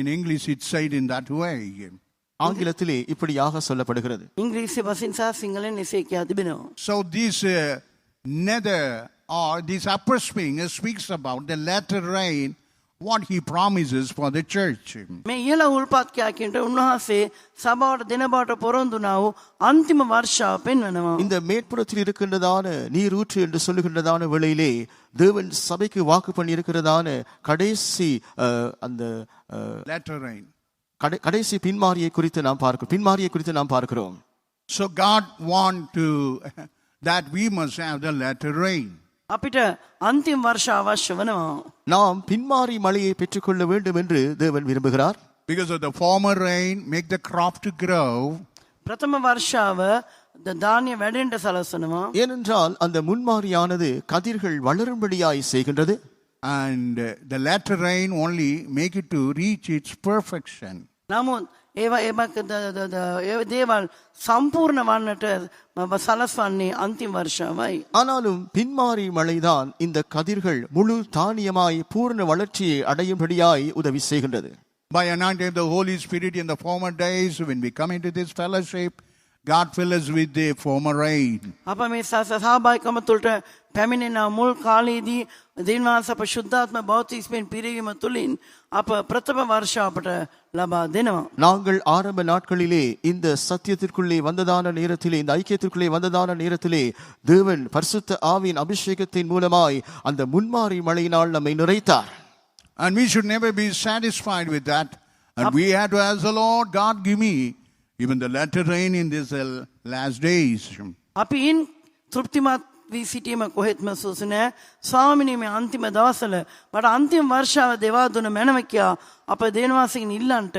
In English it's said in that way. ஆங்கிலத்திலே இப்படியாக சொல்லப்படுகிறது. ඉංග්‍රීසි භාෂෙන් සහ සිංහලෙන් එසේ කියා තිබෙනවා. So this nether or this upper spring speaks about the latter rain, what he promises for the church. මේ ඉහළ උල්පත් කියා කියනට උන්වහන්සේ සභාවට දෙන බවට පොරොන්දුනා වූ අන්තිම වර්ෂාව පෙන්වනවා. இந்த மேற்புறத்தில் இருக்கின்றதான நீர் ஊற்று என்று சொல்லுகின்றதான வேளையிலே தேவன் சபைக்கு வாக்கு பண்ணி இருக்கிறதான கடைசி அந்த Latter rain. கடைசி பின்மாரியை குறித்து நாம் பார்க்கிறோம். So God want to that we must have the latter rain. අපිට අන්තිම වර්ෂ අවශ්‍ය වෙනවා. நாம் பின்மாரி மழையை பெற்றுக்கொள்ள வேண்டும் என்று தேவன் விரும்புகிறார். Because of the former rain make the crop to grow. ප්‍රථම වර්ෂාව ධාන්‍ය වැඩෙන්න සලසනවා. ஏனென்றால் அந்த முன்மாரியானது கதிர்கள் வளரும்படியாய் செய்கின்றது. and the latter rain only make it to reach its perfection. නමුත් ඒ දේවල් සම්පූර්ණ වන්නට සලස්වන්නේ අන්තිම වර්ෂාවයි. ஆனாலும் பின்மாறி மழைதான் இந்த கதிர்கள் முழு தானியமாய் பூர்ண வளர்ச்சியை அடையும்படியாய் உதவி செய்கின்றது. By anointing of the Holy Spirit in the former days, when we come into this fellowship, God fill us with the former rain. අප මේ සහභාගීකම තුළට පැමිණෙන මුල් කාලයේදී දෙවියන්වහන්සේ අප ශුද්ධාත්ම බෞතිස්මෙන් පිරීම තුළින් අප ප්‍රථම වර්ෂ අපට ලබා දෙනවා. நாங்கள் ஆரம்ப நாட்களிலே இந்த சத்தியத்திற்குள்ளே வந்ததான நேரத்திலே இந்த ஐக்கியத்திற்குள்ளே வந்ததான நேரத்திலே தேவன் பரிசுத்த ஆவியின் அபிஷேகத்தின் மூலமாய் அந்த முன்மாறி மழையினால் நம்மை நிறைத்தார். And we should never be satisfied with that. And we had to ask the Lord, God, give me even the latter rain in these last days. අපි ඉන් තෘප්තිමත් වී සිටීම කොහෙත්ම සුදුසු නෑ. ස්වාමිනේ මේ අන්තිම දවස්වල මට අන්තිම වර්ෂාව දෙවා දුන මැනව කියා අප දෙවියන්වහන්සේගෙන් ඉල්ලන්ට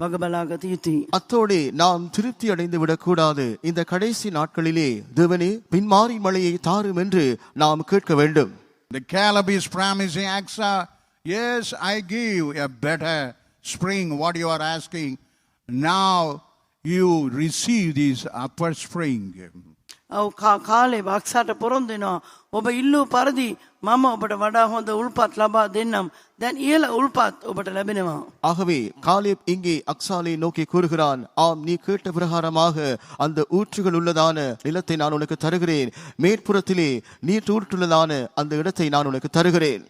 වග බලාගත යුතුයි. அத்தோடு நாம் திருப்தி அடைந்து விடக்கூடாது. இந்த கடைசி நாட்களிலே தேவனே பின்மாறி மழையை தாரும் என்று நாம் கேட்க வேண்டும். The Caleb is promising Aksa, yes, I give a better spring, what you are asking. Now you receive this upper spring. කාලේ වක්සාට පොරොන්දු වෙනවා. ඔබ ඉල්ලූ පරිදි මම ඔබට වඩා හොඳ උල්පත් ලබා දෙන්නම්. දැන් ඉහළ උල්පත් ඔබට ලැබෙනවා. ஆகவே காலேப் இங்கே அக்சாலை நோக்கி கூறுகிறான், ஆம் நீ கேட்ட பிரகாரமாக அந்த ஊற்றுகள் உள்ளதான நிலத்தை நான் உனக்கு தருகிறேன். மேற்புறத்திலே நீர் ஊற்றுள்ளதான அந்த இடத்தை நான் உனக்கு தருகிறேன்.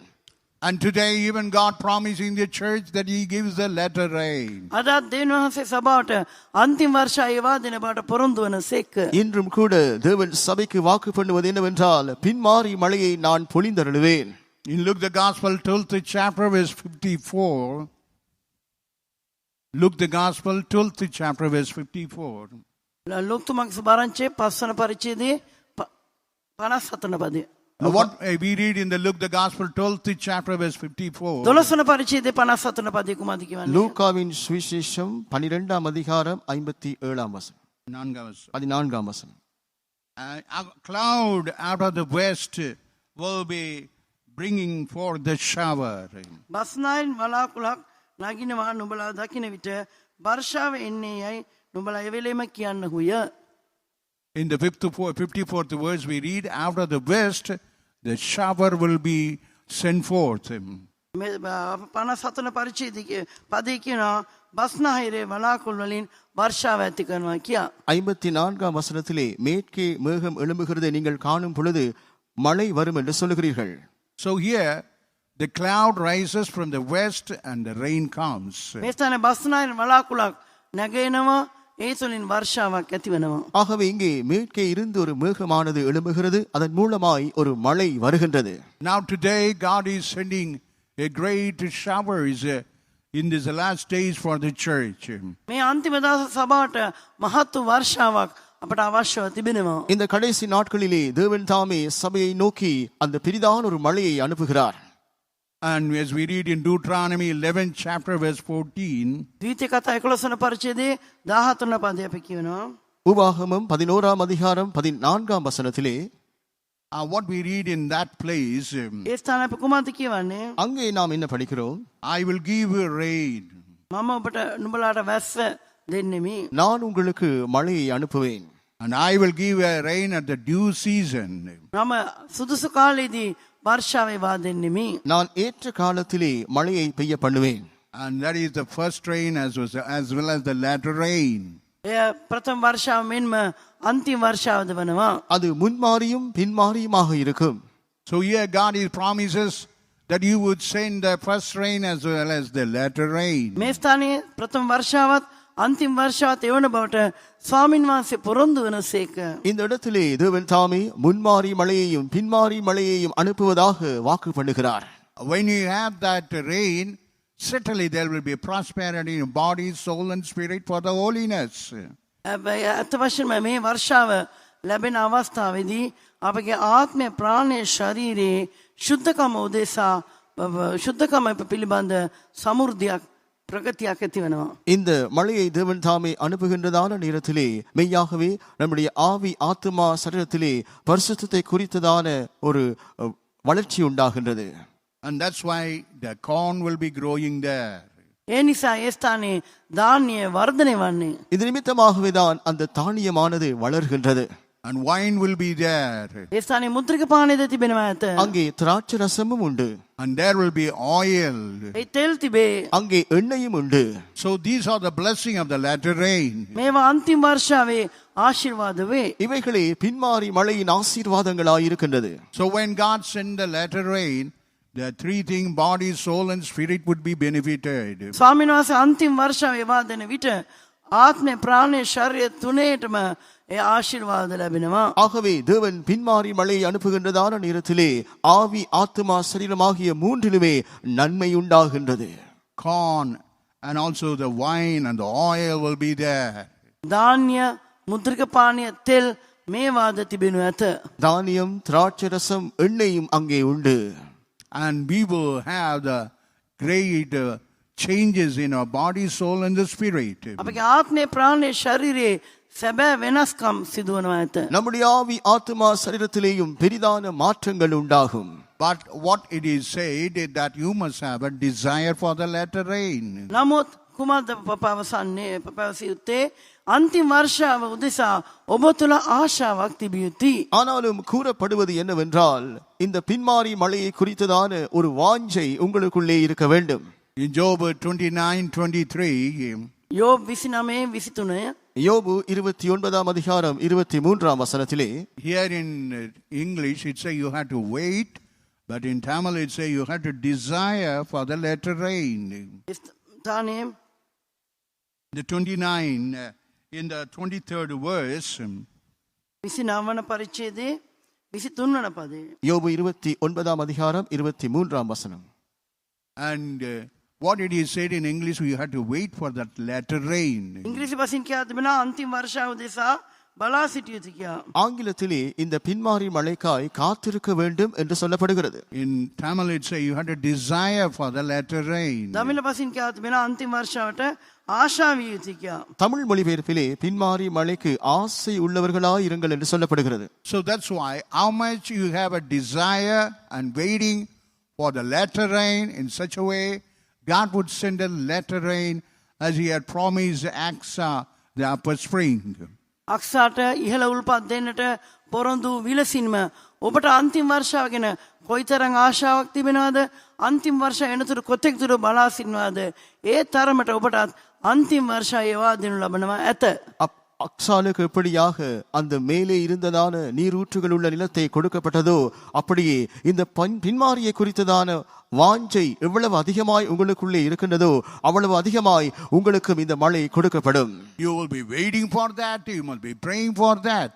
And today even God promising the church that he gives the latter rain. අදත් දෙවියන්වහන්සේ සභාවට අන්තිම වර්ෂා ඒවා දෙන බවට පොරොන්දු වන සේක. இன்றும் கூட தேவன் சபைக்கு வாக்கு பண்ணுவது என்னவென்றால் பின்மாறி மழையை நான் பொழிந்தருளுவேன். In Luke the Gospel 12th chapter verse 54. Luke the Gospel 12th chapter verse 54. ලෝකතුමාගේ සුභාරංචියේ 5 වන පරිච්ඡේදයේ 57 වන පදය. What we read in the Luke the Gospel 12th chapter verse 54. 12 වන පරිච්ඡේදයේ 57 වන පදය කුමක්ද කියන්නේ? லூக்காவின் சுவிசேஷம் 12ஆம் அதிகாரம் 57ஆம் வசனம். 14ஆம் வசனம். A cloud out of the west will be bringing forth the shower. බස්නායන් වලාකුලක් නගිනවා නුඹලා දකින විට වර්ෂාව එන්නේ යයි නුඹලා ඒ වෙලෙම කියන්නහුය. In the 54th verse we read, out of the west the shower will be sent forth. මේ 57 වන පරිච්ඡේදයේ පදේ කියනවා බස්නාහිරේ වලාකුළු වලින් වර්ෂාව ඇති කරනවා කියා. 54ஆம் வசனத்திலே மேற்கே மேகம் எழும்புகிறதை நீங்கள் காணும் பொழுது மழை வரும் என்று சொல்லுகிறீர்கள். So here the cloud rises from the west and the rain comes. මේ ස්ථානයේ බස්නාහිරේ වලාකුළක් නැගෙනවා ඒ තුලින් වර්ෂාවක් ඇති වෙනවා. ஆகவே இங்கே மேற்கே இருந்து ஒரு மேகமானது எழும்புகிறது, அதன் மூலமாய் ஒரு மழை வருகின்றது. Now today God is sending a great shower in these last days for the church. මේ අන්තිම දවස් සභාවට මහත් වර්ෂාවක් අපට අවශ්‍යව තිබෙනවා. இந்த கடைசி நாட்களிலே தேவன் தாமே சபையை நோக்கி அந்த பெரிதான ஒரு மழையை அனுப்புகிறார். And as we read in Deuteronomy 11th chapter verse 14, ද්විතීය කතා 11 වන පරිච්ඡේදයේ 13 වන පදය අපි කියනවා. உபாகமம் 11ஆம் அதிகாரம் 14ஆம் வசனத்திலே what we read in that place, ඒ ස්ථානයේ අපි කුමක්ද කියවන්නේ? அங்கே நாம் என்ன படிக்கிறோம்? I will give you rain. මම ඔබට නුඹලාට වැස්ස දෙන්නෙමි. நான் உங்களுக்கு மழையை அனுப்புவேன். And I will give a rain at the due season. මම සුදුසු කාලෙදී වර්ෂාවේ වා දෙන්නෙමි. நான் ஏற்ற காலத்திலே மழையை பெய்ய பண்ணுவேன். And that is the first rain as well as the latter rain. එය ප්‍රථම වර්ෂාව මෙන්ම අන්තිම වර්ෂාවද වෙනවා. அது முன்மாறியும் பின்மாறியுமாக இருக்கும். So here God promises that you would send the first rain as well as the latter rain. මේ ස්ථානයේ ප්‍රථම වර්ෂාවත් අන්තිම වර්ෂාවත් එවන බවට ස්වාමින් වහන්සේ පොරොන්දු වනසේක. இந்த இடத்திலே தேவன் தாமே முன்மாறி மழையையும் பின்மாறி மழையையும் அனுப்புவதாக வாக்கு பண்ணுகிறார். When you have that rain, certainly there will be prosperity in body, soul and spirit for the holiness. අත වශයෙන්ම මේ වර්ෂාව ලැබෙන අවස්ථාවේදී අපගේ ආත්මය ප්‍රාණය ශරීරයේ ශුද්ධකම උදෙසා ශුද්ධකම පිළිබඳ සමෘද්ධියක් பிரகத்தியாக ඇති වෙනවා. இந்த மழையை தேவன் தாமே அனுப்புகின்றதான நேரத்திலே மெய்யாகவே நம்முடைய ஆவி ஆத்துமா சரீரத்திலே பரிசுத்தத்தை குறித்ததான ஒரு வளர்ச்சி உண்டாகின்றது. And that's why the corn will be growing there. ඒ නිසා ඒ ස්ථානයේ ධාන්‍ය වර්ධනය වන්නේ. இது நிமித்தமாகவே தான் அந்த தானியமானது வளர்கின்றது. And wine will be there. ඒ ස්ථානයේ මුද්‍රික පානයද තිබෙනවා ඇත. அங்கே திராட்சை ரசமும் உண்டு. And there will be oil. ඒ තෙල් තිබේ. அங்கே எண்ணெயும் உண்டு. So these are the blessing of the latter rain. මේවා අන්තිම වර්ෂාවේ ආශිර්වාද වේ. இவைகளே பின்மாறி மழையின் ஆசீர்வாதங்களாய் இருக்கின்றது. So when God sent the latter rain, the three things, body, soul and spirit would be benefited. ස්වාමීන් වහන්සේ අන්තිම වර්ෂාවේ ඒවා දෙන විට ආත්මය ප්‍රාණය ශරීරය තුනේටම ඒ ආශිර්වාද ලැබෙනවා. ஆகவே தேவன் பின்மாறி மழையை அனுப்புகின்றதான நேரத்திலே ஆவி ஆத்துமா சரீரமாகிய மூன்றிலுமே நன்மை உண்டாகின்றது. Corn and also the wine and the oil will be there. ධාන්‍ය මුද්‍රික පානය තෙල් මේවාද තිබෙනු ඇත. தானியம் திராட்சை ரசம் எண்ணெயும் அங்கே உண்டு. And we will have the great changes in our body, soul and the spirit. අපගේ ආත්මය ප්‍රාණය ශරීරයේ සැබෑ වෙනස්කම් සිදුවනවා ඇත. நம்முடைய ஆவி ஆத்துமா சரீரத்திலேயும் பெரிதான மாற்றங்கள் உண்டாகும். But what it is said is that you must have a desire for the latter rain. නමුත් කුමද්ද පවසන්නේ පවසිය යුත්තේ අන්තිම වර්ෂාව උදෙසා ඔබ තුළ ආශාවක් තිබිය යුතුයි. ஆனாலும் கூறப்படுவது என்னவென்றால் இந்த பின்மாறி மழையை குறித்ததான ஒரு வாஞ்சை உங்களுக்குள்ளே இருக்க வேண்டும். In Job 29:23, யோබ් 29:23 யோபு 29ஆம் அதிகாரம் 23ஆம் வசனத்திலே, here in English it says you have to wait, but in Tamil it says you have to desire for the latter rain. ස්ථානයේ The 29, in the 23rd verse, 29 වන පරිච්ඡේදයේ 23 වන පදයේ யோபு 29ஆம் அதிகாரம் 23ஆம் வசனம். and what it is said in English, you have to wait for that latter rain. ඉංග්‍රීසි භාෂෙන් කියා තිබෙනවා අන්තිම වර්ෂාව උදෙසා බලා සිටිය යුතුයි කියා. ஆங்கிலத்திலே இந்த பின்மாறி மழைக்காய் காத்திருக்க வேண்டும் என்று சொல்லப்படுகிறது. In Tamil it says you have to desire for the latter rain. දමිළ භාෂෙන් කියා තිබෙනවා අන්තිම වර්ෂාවට ආශා විය යුතුයි කියා. தமிழ் மொழிபெயர்ப்பிலே பின்மாறி மழைக்கு ஆசை உள்ளவர்களாய் இருங்கள் என்று சொல்லப்படுகிறது. So that's why how much you have a desire and waiting for the latter rain in such a way, God would send a latter rain as he had promised Aksa, the upper spring. අක්සාට ඉහළ උල්පත් දෙන්නට පොරොන්දු විලසින්ම ඔබට අන්තිම වර්ෂාව ගැන කොයිතරම් ආශාවක් තිබෙනවද? අන්තිම වර්ෂය එනතුරු කොතෙක් දුර බලා සිටිනවද? ඒ තරමට ඔබටත් අන්තිම වර්ෂය ඒවා දෙනු ලබනවා ඇත. அக்சாலுக்கு எப்படியாக அந்த மேலே இருந்ததான நீரூற்றுகள் உள்ள நிலத்தை கொடுக்கப்பட்டதோ அப்படியே இந்த பின்மாறியை குறித்ததான வாஞ்சை எவ்வளவு அதிகமாய் உங்களுக்குள்ளே இருக்கின்றதோ அவ்வளவு அதிகமாய் உங்களுக்கும் இந்த மழை கொடுக்கப்படும். You will be waiting for that, you must be praying for that.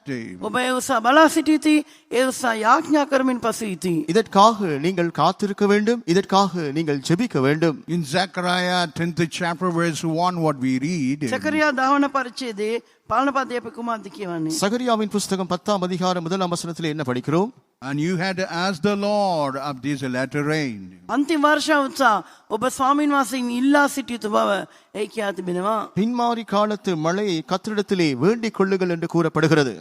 ඔබ ඒ උසා බලා සිටිය යුතුයි, ඒ උසා යාඥා කරමින් පසු යුතුයි. இதற்காக நீங்கள் காத்திருக்க வேண்டும், இதற்காக நீங்கள் ஜெபிக்க வேண்டும். In Zechariah 10th chapter verse 1 what we read, සකරියා 10 වන පරිච්ඡේදයේ පාලන පදයේ අපි කුමක්ද කියවන්නේ? சகரியாவின் புஸ்தகம் 10ஆம் அதிகாரம் 1ஆம் வசனத்திலே என்ன படிக்கிறோம்? and you had to ask the Lord of this latter rain. අන්තිම වර්ෂාව උසා ඔබ ස්වාමීන් වහන්සේගෙන් ඉල්ලා සිටිය යුතු බව ඒ කියා තිබෙනවා. பின்மாறி காலத்து மழையை கர்த்தரிடத்திலே வேண்டிக் கொள்ளுங்கள் என்று கூறப்படுகிறது.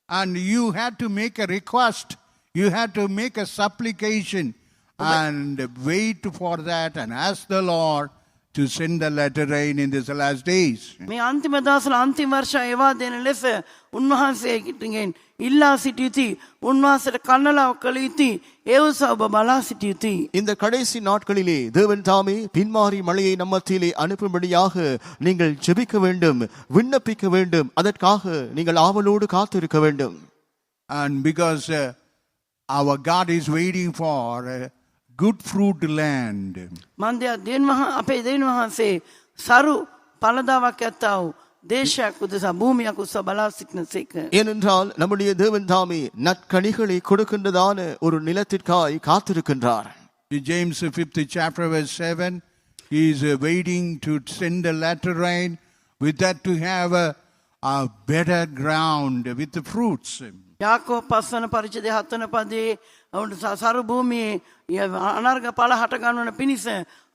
And you had to make a request, you had to make a supplication and wait for that and ask the Lord to send the latter rain in these last days. මේ අන්තිම දවස්වල අන්තිම වර්ෂය ඒවා දෙන ලෙස උන්වහන්සේගෙන් ඉල්ලා සිටිය යුතුයි. උන්වහන්සේට කන්නලාව කළ යුතුයි. ඒ උසා ඔබ බලා සිටිය යුතුයි. இந்த கடைசி நாட்களிலே தேவன் தாமே பின்மாறி மழையை நம்ம மத்தியிலே அனுப்பும்படியாக நீங்கள் ஜெபிக்க வேண்டும், விண்ணப்பிக்க வேண்டும். அதற்காக நீங்கள் ஆவலோடு காத்திருக்க வேண்டும். And because our God is waiting for good fruit land. මන්දයා අපේ දෙවියන් වහන්සේ සරු පළදාවක් ඇත්තා වූ தேசයක් උදෙසා භූමියක් උදෙසා බලා සිටිනසේක. ஏனென்றால் நம்முடைய தேவன் தாமே நற்கனிகளை கொடுக்கின்றதான ஒரு நிலத்திற்காய் காத்திருக்கின்றார். In James 5th chapter verse 7, he is waiting to send the latter rain with that to have a better ground with the fruits. යාකෝබ 5 වන පරිච්ඡේදයේ 7 වන පදයේ සරු භූමියේ අනර්ග පල හටගන්නවන පිණිස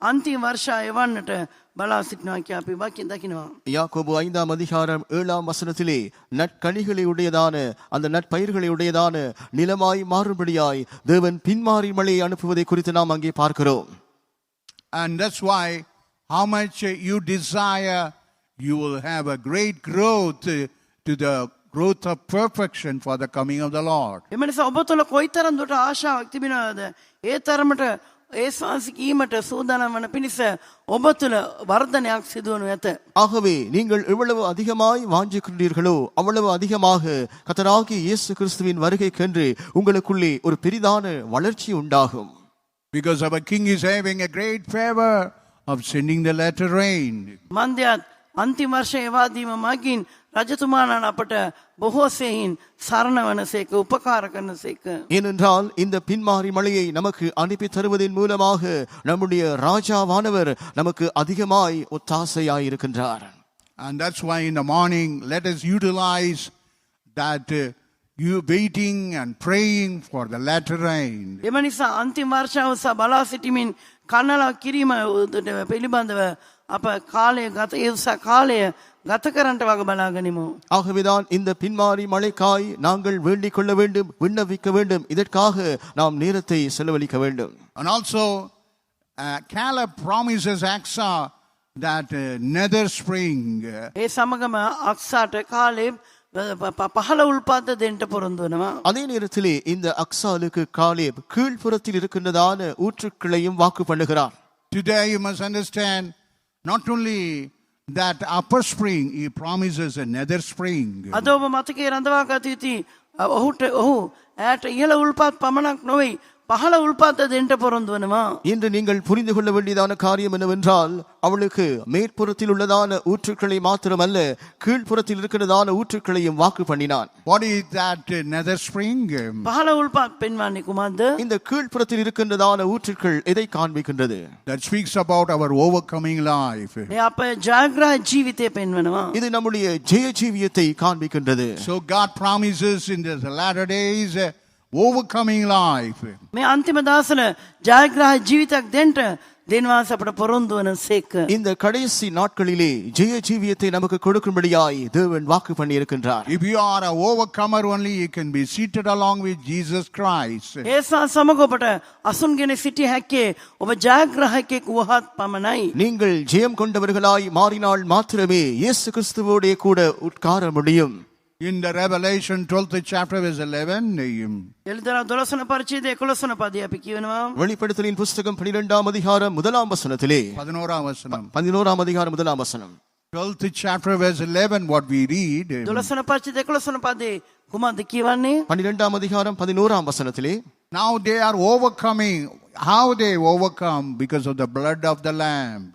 අන්තිම වර්ෂා එවන්නට බලා සිටිනවා කියා අපි වාක්‍යයෙන් දකිනවා. யாக்கோபு 5ஆம் அதிகாரம் 7ஆம் வசனத்திலே நற்கனிகளை உடையதான அந்த நற்பயிர்களை உடையதான நிலமாய் மாறும்படியாய் தேவன் பின்மாறி மழையை அனுப்புவதை குறித்து நாம் அங்கே பார்க்கிறோம். And that's why how much you desire, you will have a great growth to the growth of perfection for the coming of the Lord. එම නිසා ඔබ තුළ කොයිතරම් දුරට ආශාවක් තිබෙනවද ඒ තරමට ඒ ශාසිකීමට සූදානම් වන පිණිස ඔබ තුළ වර්ධනයක් සිදුවනු ඇත. ஆகவே நீங்கள் எவ்வளவு அதிகமாய் வாஞ்சிக்கின்றீர்களோ அவ்வளவு அதிகமாக கர்த்தராகிய இயேசு கிறிஸ்துவின் வருகைக்கென்று உங்களுக்குள்ளே ஒரு பெரிதான வளர்ச்சி உண்டாகும். Because our king is having a great favor of sending the latter rain. මන්දයත් අන්තිම වර්ෂ එවාදීම මගින් රජතුමාණන් අපට බොහෝ සෙයින් සරණ වනසේක උපකාර කරනසේක. ஏனென்றால் இந்த பின்மாறி மழையை நமக்கு அனுப்பி தருவதன் மூலமாக நம்முடைய ராஜாவானவர் நமக்கு அதிகமாய் ஒத்தாசையாயிருக்கின்றார். And that's why in the morning let us utilize that you waiting and praying for the latter rain. එම නිසා අන්තිම වර්ෂාව සහ බලා සිටීමෙන් කන්නලා කිරීම පිළිබඳව අප කාලය ගත ඒ කාලය ගත කරන්නට වග බලා ගනිමු. ஆகவேதான் இந்த பின்மாறி மழைக்காய் நாங்கள் வேண்டிக் கொள்ள வேண்டும், விண்ணப்பிக்க வேண்டும். இதற்காக நாம் நேரத்தை செலவழிக்க வேண்டும். And also Caleb promises Achsah that nether spring. ඒ සමගම අක්සාට කාලෙබ් පහළ උල්පද්ද දෙන්න පොරොන්දු වෙනවා. அதே நேரத்திலே இந்த அக்சாலுக்கு காலேப் கீழ்ப்புறத்தில் இருக்கின்றதான ஊற்றுக்களையும் வாக்கு பண்ணுகிறார். Today you must understand not only that upper spring, he promises a nether spring. අද ඔබ මතකයේ රඳවා ගත යුතුයි ඔහු ඇයට ඉහළ උල්පත් පමණක් නොවේ පහළ උල්පත් දෙන්න පොරොන්දු වෙනවා. இன்று நீங்கள் புரிந்து கொள்ள வேண்டியதான காரியம் என்னவென்றால் அவளுக்கு மேற்புறத்தில் உள்ளதான ஊற்றுக்களை மாத்திரமல்ல கீழ்ப்புறத்தில் இருக்கிறதான ஊற்றுக்களையும் வாக்கு பண்ணினான். What is that nether spring? පහළ උල්පත් පෙන්වන්නේ කුමක්ද? இந்த கீழ்ப்புறத்தில் இருக்கின்றதான ஊற்றுக்கள் எதை காண்பிக்கின்றது? That speaks about our overcoming life. මේ අපේ ජයග්‍රහ ජීවිතය පෙන්වනවා. இது நம்முடைய ஜெய ஜீவியத்தை காண்பிக்கின்றது. So God promises in the latter days overcoming life. මේ අන්තිම දවසල ජයග්‍රහ ජීවිතයක් දෙන්න දෙනවාස අපට පොරොන්දු වනසේක. இந்த கடைசி நாட்களிலே ஜெய ஜீவியத்தை நமக்கு கொடுக்கும்படியாய் தேவன் வாக்கு பண்ணி இருக்கின்றார். If you are an overcomer only, you can be seated along with Jesus Christ. ඒසා සමග ඔබට අසුන්ගෙන සිටිය හැක්කේ ඔබ ජයග්‍රහකෙක් වුවහත් පමණයි. நீங்கள் ஜெயம் கொண்டவர்களாய் மாறினால் மாத்திரமே இயேசு கிறிஸ்துவோடே கூட உட்கார முடியும். In the Revelation 12th chapter verse 11, එළිදර 12 වන පරිච්ඡේදයේ 11 වන පදයේ අපි කියනවා வெளிப்படுத்தலின் புஸ்தகம் 12ஆம் அதிகாரம் 1ஆம் வசனத்திலே 11ஆம் வசனம். 11ஆம் அதிகாரம் 1ஆம் வசனம். 12th chapter verse 11, what we read. 12 වන පරිච්ඡේදයේ 11 වන පදයේ කුමක්ද කියවන්නේ? 12ஆம் அதிகாரம் 11ஆம் வசனத்திலே Now they are overcoming. How they overcome? Because of the blood of the Lamb.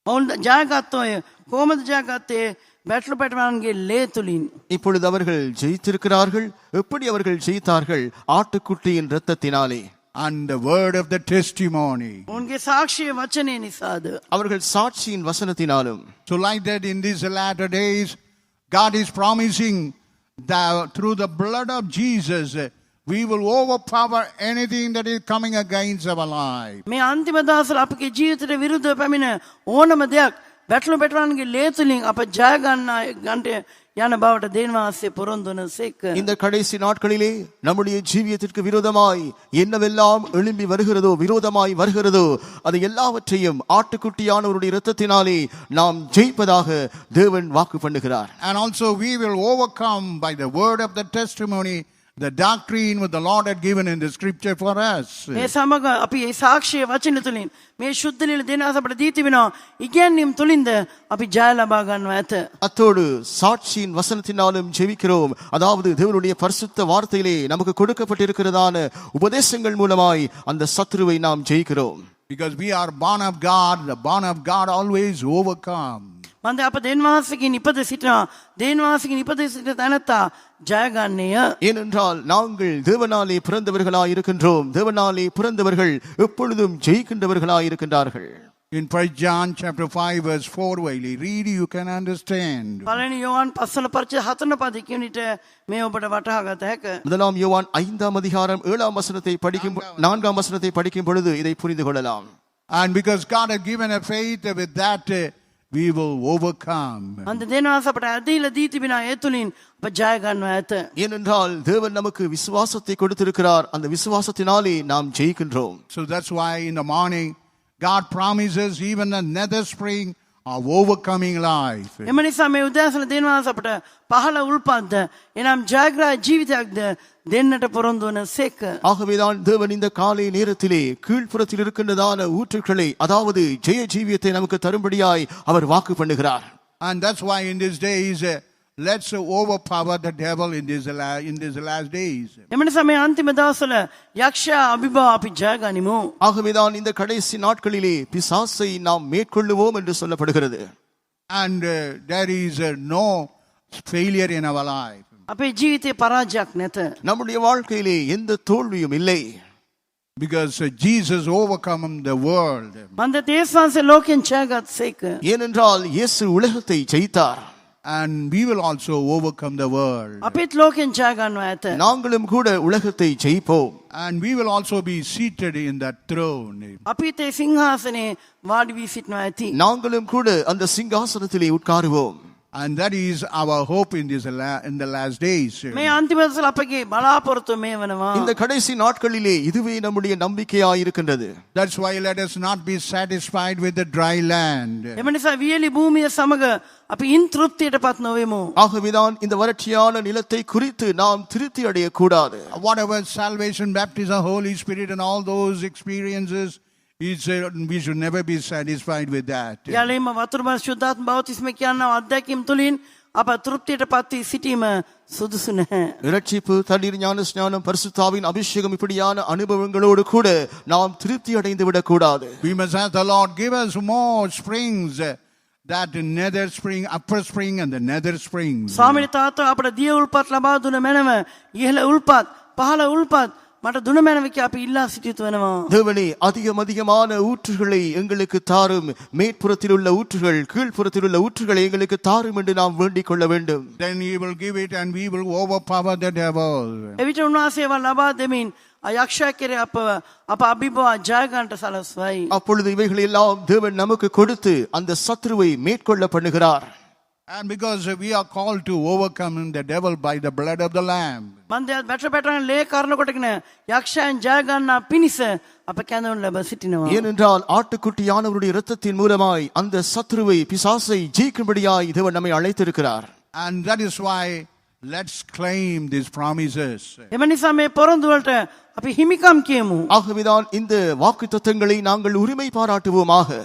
ඔවුන් ජයගත්තෝය කොහොමද ජයගත්තේ? බැටළු පැටවන්ගේ ලේ තුලින්. இப்பொழுது அவர்கள் ஜெயித்திருக்கிறார்கள். எப்படி அவர்கள் ஜெயித்தார்கள்? ஆட்டுக்குட்டியின் இரத்தத்தினாலே. And the word of the testimony. ඔවුන්ගේ සාක්ෂිය වචනේ නිසාද. அவர்கள் சாட்சியின் வசனத்தினாலும். So like that in these latter days, God is promising that through the blood of Jesus, we will overpower anything that is coming against our life. මේ අන්තිම දවසල අපගේ ජීවිතයට විරුද්ධව පැමිණ ඕනම දෙයක් බැටළු පැටවන්ගේ ලේ තුලින් අප ජය ගන්නට යන බවට දෙන්වාසේ පොරොන්දු වනසේක. இந்த கடைசி நாட்களிலே நம்முடைய ஜீவியத்திற்கு விரோதமாய் என்னவெல்லாம் எழும்பி வருகிறதோ, விரோதமாய் வருகிறதோ, அது எல்லாவற்றையும் ஆட்டுக்குட்டியானவருடைய இரத்தத்தினாலே நாம் ஜெயிப்பதாக தேவன் வாக்கு பண்ணுகிறார். And also we will overcome by the word of the testimony, the doctrine what the Lord had given in the scripture for us. මේ සමග අපි මේ සාක්ෂිය වචන තුලින් මේ ශුද්ධ නිල දෙනවාස අපට දී තිබෙනවා. ඉගැන්වීම් තුලින්ද අපි ජය ලබා ගන්නවා ඇත. அத்தோடு சாட்சியின் வசனத்தினாலும் ஜெபிக்கிறோம். அதாவது தேவனுடைய பரிசுத்த வார்த்தையிலே நமக்கு கொடுக்கப்பட்டிருக்கிறதான உபதேசங்கள் மூலமாய் அந்த சத்துருவை நாம் ஜெயிக்கிறோம். Because we are born of God, the born of God always overcome. මන්ද අප දෙන්වාසකින් ඉපද සිටිනවා. දෙන්වාසකින් ඉපද සිටින තැනැත්තා ජය ගන්නේය. ஏனென்றால் நாங்கள் தேவனாலே பிறந்தவர்களாய் இருக்கின்றோம். தேவனாலே பிறந்தவர்கள் எப்பொழுதும் ஜெயிக்கின்றவர்களாய் இருக்கின்றார்கள். In 1 John chapter 5 verse 4, while you read, you can understand. පළවෙනි යෝහන් පස්වන පරිච්ඡේද 4 පද කියුනිට මේ ඔබට වටහා ගත හැක. முதலாம் யோவான் 5ஆம் அதிகாரம் 7ஆம் வசனத்தை படிக்கும் 4ஆம் வசனத்தை படிக்கும் பொழுது இதை புரிந்து கொள்ளலாம். And because God has given a faith, with that we will overcome. அந்த දෙනවාස අපට ඇදහිලා දී තිබෙනා ඒ තුලින් අප ජය ගන්නවා ඇත. ஏனென்றால் தேவன் நமக்கு விசுவாசத்தை கொடுத்திருக்கிறார். அந்த விசுவாசத்தினாலே நாம் ஜெயிக்கின்றோம். So that's why in the morning, God promises even another spring of overcoming life. එම නිසා මේ උදෑසන දෙනවාස අපට පහළ උල්පත්ද එනම් ජයග්‍රහ ජීවිතයක්ද දෙන්නට පොරොන්දු වන සේක. ஆகவேதான் தேவன் இந்த காலை நேரத்திலே கீழ்ப்புறத்தில் இருக்கின்றதான ஊற்றுக்களை, அதாவது ஜெய ஜீவியத்தை நமக்கு தரும்படியாய் அவர் வாக்கு பண்ணுகிறார். And that's why in these days, let's overpower the devil in these last days. එම නිසා මේ අන්තිම දවස්වල යක්ෂයා අභිභව අපි ජය ගනිමු. ஆகவேதான் இந்த கடைசி நாட்களிலே பிசாசை நாம் மேற்கொள்ளுவோம் என்று சொல்லப்படுகிறது. And there is no failure in our life. අපේ ජීවිතේ පරාජයක් නැත. நம்முடைய வாழ்க்கையிலே எந்த தோல்வியும் இல்லை. Because Jesus overcome the world. මන්ද තේස්වංශ ලෝකෙන් ජයගත් සේක. ஏனென்றால் இயேசு உலகத்தை ஜெயித்தார். And we will also overcome the world. අපිත් ලෝකෙන් ජය ගන්නවා ඇත. நாங்களும் கூட உலகத்தை ஜெயிப்போம். And we will also be seated in that throne. අපිත් ඒ සිංහාසනේ වාඩි වී සිටිනවා ඇති. நாங்களும் கூட அந்த சிங்காசனத்திலே உட்காருவோம். And that is our hope in the last days. මේ අන්තිම දවස්වල අපගේ බලාපොරොත්තුව මේ වෙනවා. இந்த கடைசி நாட்களிலே இதுவே நம்முடைய நம்பிக்கையாய் இருக்கின்றது. That's why let us not be satisfied with the dry land. එම නිසා වියලි භූමිය සමග අපි ඉන් තෘප්තියටපත් නොවෙමු. ஆகவேதான் இந்த வறட்சியான நிலத்தை குறித்து நாம் திருப்தி அடையக்கூடாது. Whatever salvation, baptism, Holy Spirit and all those experiences, we should never be satisfied with that. යලෙම වතුර බව ශුද්ධාත්ම බෞතිස්ම කියනවා අත්දැකීම් තුලින් අප තෘප්තියටපත් වී සිටීම සුදුසු නැහැ. இரட்சிப்பு, தண்ணீர் ஞான ஸ்நானம், பரிசுத்தாவின் அபிஷேகம் இப்படியான அனுபவங்களோடு கூட நாம் திருப்தி அடைந்து விடக்கூடாது. We must ask the Lord, give us more springs, that nether spring, upper spring and the nether springs. ස්වාමීන් තාත්තා අපට දිය උල්පත් ලබා දුන මැනව ඉහළ උල්පත් පහළ උල්පත් මට දුන මැනව කිය අපි ඉල්ලා සිටියුතු වෙනවා. தேவனே அதிகமான ஊற்றுகளை எங்களுக்கு தாரும். மேற்புறத்தில் உள்ள ஊற்றுகள், கீழ்ப்புறத்தில் உள்ள ஊற்றுகளை எங்களுக்கு தாரும் என்று நாம் வேண்டிக் கொள்ள வேண்டும். Then he will give it and we will overpower the devil. එවිට උන්වහන්සේ ඒවා ලබා දෙමින් යක්ෂයා කෙරේ අප අභිභව ජය ගන්නට සලස්වයි. அப்பொழுது இவைகள் எல்லாம் தேவன் நமக்கு கொடுத்து அந்த சத்துருவை மேற்கொள்ள பண்ணுகிறார். And because we are called to overcome the devil by the blood of the Lamb. මන්දයත් බැටපැටන ලේ කරන කොටගෙන යක්ෂයන් ජය ගන්නා පිණිස අප කැඳවනු ලැබ සිටිනවා. ஏனென்றால் ஆட்டுக்குட்டியானவருடைய இரத்தத்தின் மூலமாய் அந்த சத்துருவை, பிசாசை ஜெயிக்கும்படியாய் தேவன் நம்மை அழைத்திருக்கிறார். And that is why let's claim these promises. එම නිසා මේ පොරොන්දු වලට අපි හිමිකම් කියමු. ஆகவேதான் இந்த வாக்குத்தத்தங்களை நாங்கள் உரிமை பாராட்டுவோமாக.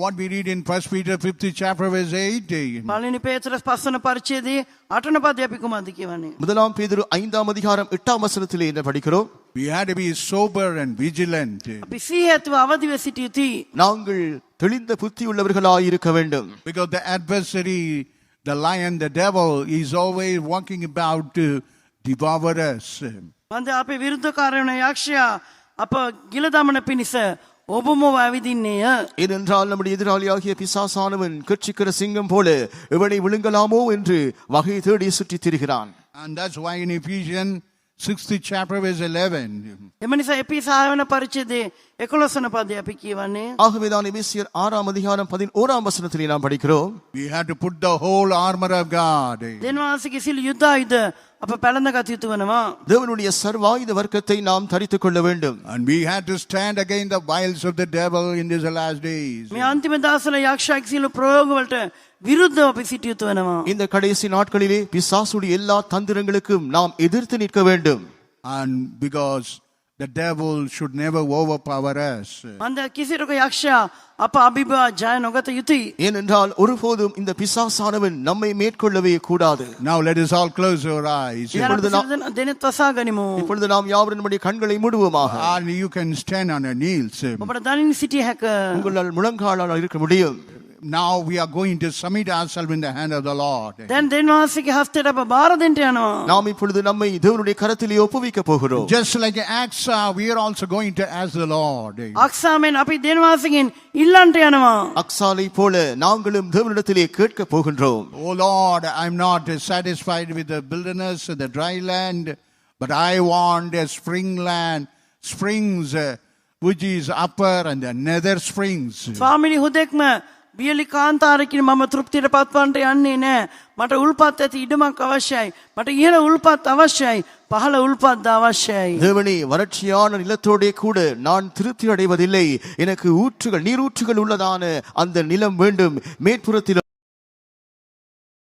What we read in 1 Peter 5th chapter verse 8. පළවෙනි පේතුරස් 5 වන පරිච්ඡේදයේ 8 වන පදය අපි කොහොමද කියවන්නේ? முதலாம் பேதுரு 5ஆம் அதிகாரம் 8ஆம் வசனத்திலே என்ன படிக்கிறோம்? We had to be sober and vigilant. අපි සිහියත්ව අවදිව සිටිය යුතුයි. நாங்கள் தெளிந்த புத்தி உள்ளவர்களாய் இருக்க வேண்டும். Because the adversary, the lion, the devil, is always walking about to devour us. මන්ද අපේ විරුද්ධකාරය වන යක්ෂයා අප ගිල දමන පිණිස ඔබම ඇවිදින්නේය. ஏனென்றால் நம்முடைய எதிராளியாகிய பிசாசானவன் கட்சிக்கிற சிங்கம் போல இவனை விழுங்கலாமோ என்று வகை தேடி சுற்றித் திரிகிறான். And that's why in Ephesians 6th chapter verse 11. එම නිසා එපිස 6 වන පරිච්ඡේදයේ 11 වන පදය අපි කියවන්නේ. ஆகவேதான் எபேசியர் 6ஆம் அதிகாரம் 11ஆம் வசனத்திலே நாம் படிக்கிறோம். We had to put the whole armor of God. දෙනවාසික සිල් යුද්ධායුධ අප පැළඳගත යුතු වෙනවා. தேவனுடைய சர்வாயுத வர்க்கத்தை நாம் தரித்துக் கொள்ள வேண்டும். And we had to stand against the wiles of the devil in these last days. මේ අන්තිම දවස්වල යක්ෂයෙක් සියලු ප්‍රයෝග වලට විරුද්ධව අපි සිටිය යුතු වෙනවා. இந்த கடைசி நாட்களிலே பிசாசுடைய எல்லா தந்திரங்களுக்கும் நாம் எதிர்த்து நிற்க வேண்டும். And because the devil should never overpower us. මන්ද කිසිරක යක්ෂයා අප අභිභව ජය නොගත යුතුයි. ஏனென்றால் ஒருபோதும் இந்த பிசாசானவன் நம்மை மேற்கொள்ளவே கூடாது. Now let us all close our eyes. දෙනෙත් වසා ගනිමු. இப்பொழுது நாம் யாவரும் நம்முடைய கண்களை மூடுவோமாக. And you can stand on your knees. ඔබට දනින් සිටිය හැක. உங்களால் முழங்காலால் இருக்க முடியும். now we are going to submit ourselves in the hand of the Lord. දැන් දෙවියන්ගේ හස්තයට අප බාර දෙන්න යනවා. நாம் இப்பொழுது நம்மை தேவனுடைய கரத்திலே ஒப்புவிக்க போகிறோம். Just like Asa, we are also going to ask the Lord. අක්සාමෙන් අපි දෙවියන්ගෙන් ඉල්ලන්ට යනවා. அக்சாலை போல நாங்களும் தேவனிடத்திலே கேட்க போகின்றோம். Oh Lord, I'm not satisfied with the wilderness, the dry land, but I want a spring land, springs which is upper and the nether springs. ස්වාමිනී හුදෙක්ම බියලි කාන්තාරකින් මම තෘප්තියට පත්වන්නට යන්නේ නැහැ. මට උල්පත් ඇති ඉඩමක් අවශ්‍යයි. මට ඉහළ උල්පත් අවශ්‍යයි. පහළ උල්පත් අවශ්‍යයි. தேவனே, வறட்சியான நிலத்தோடே கூட நான் திருப்தி அடைவதில்லை. எனக்கு ஊற்றுகள், நீரூற்றுகள் உள்ளதான அந்த நிலம் வேண்டும். மேற்புறத்தில்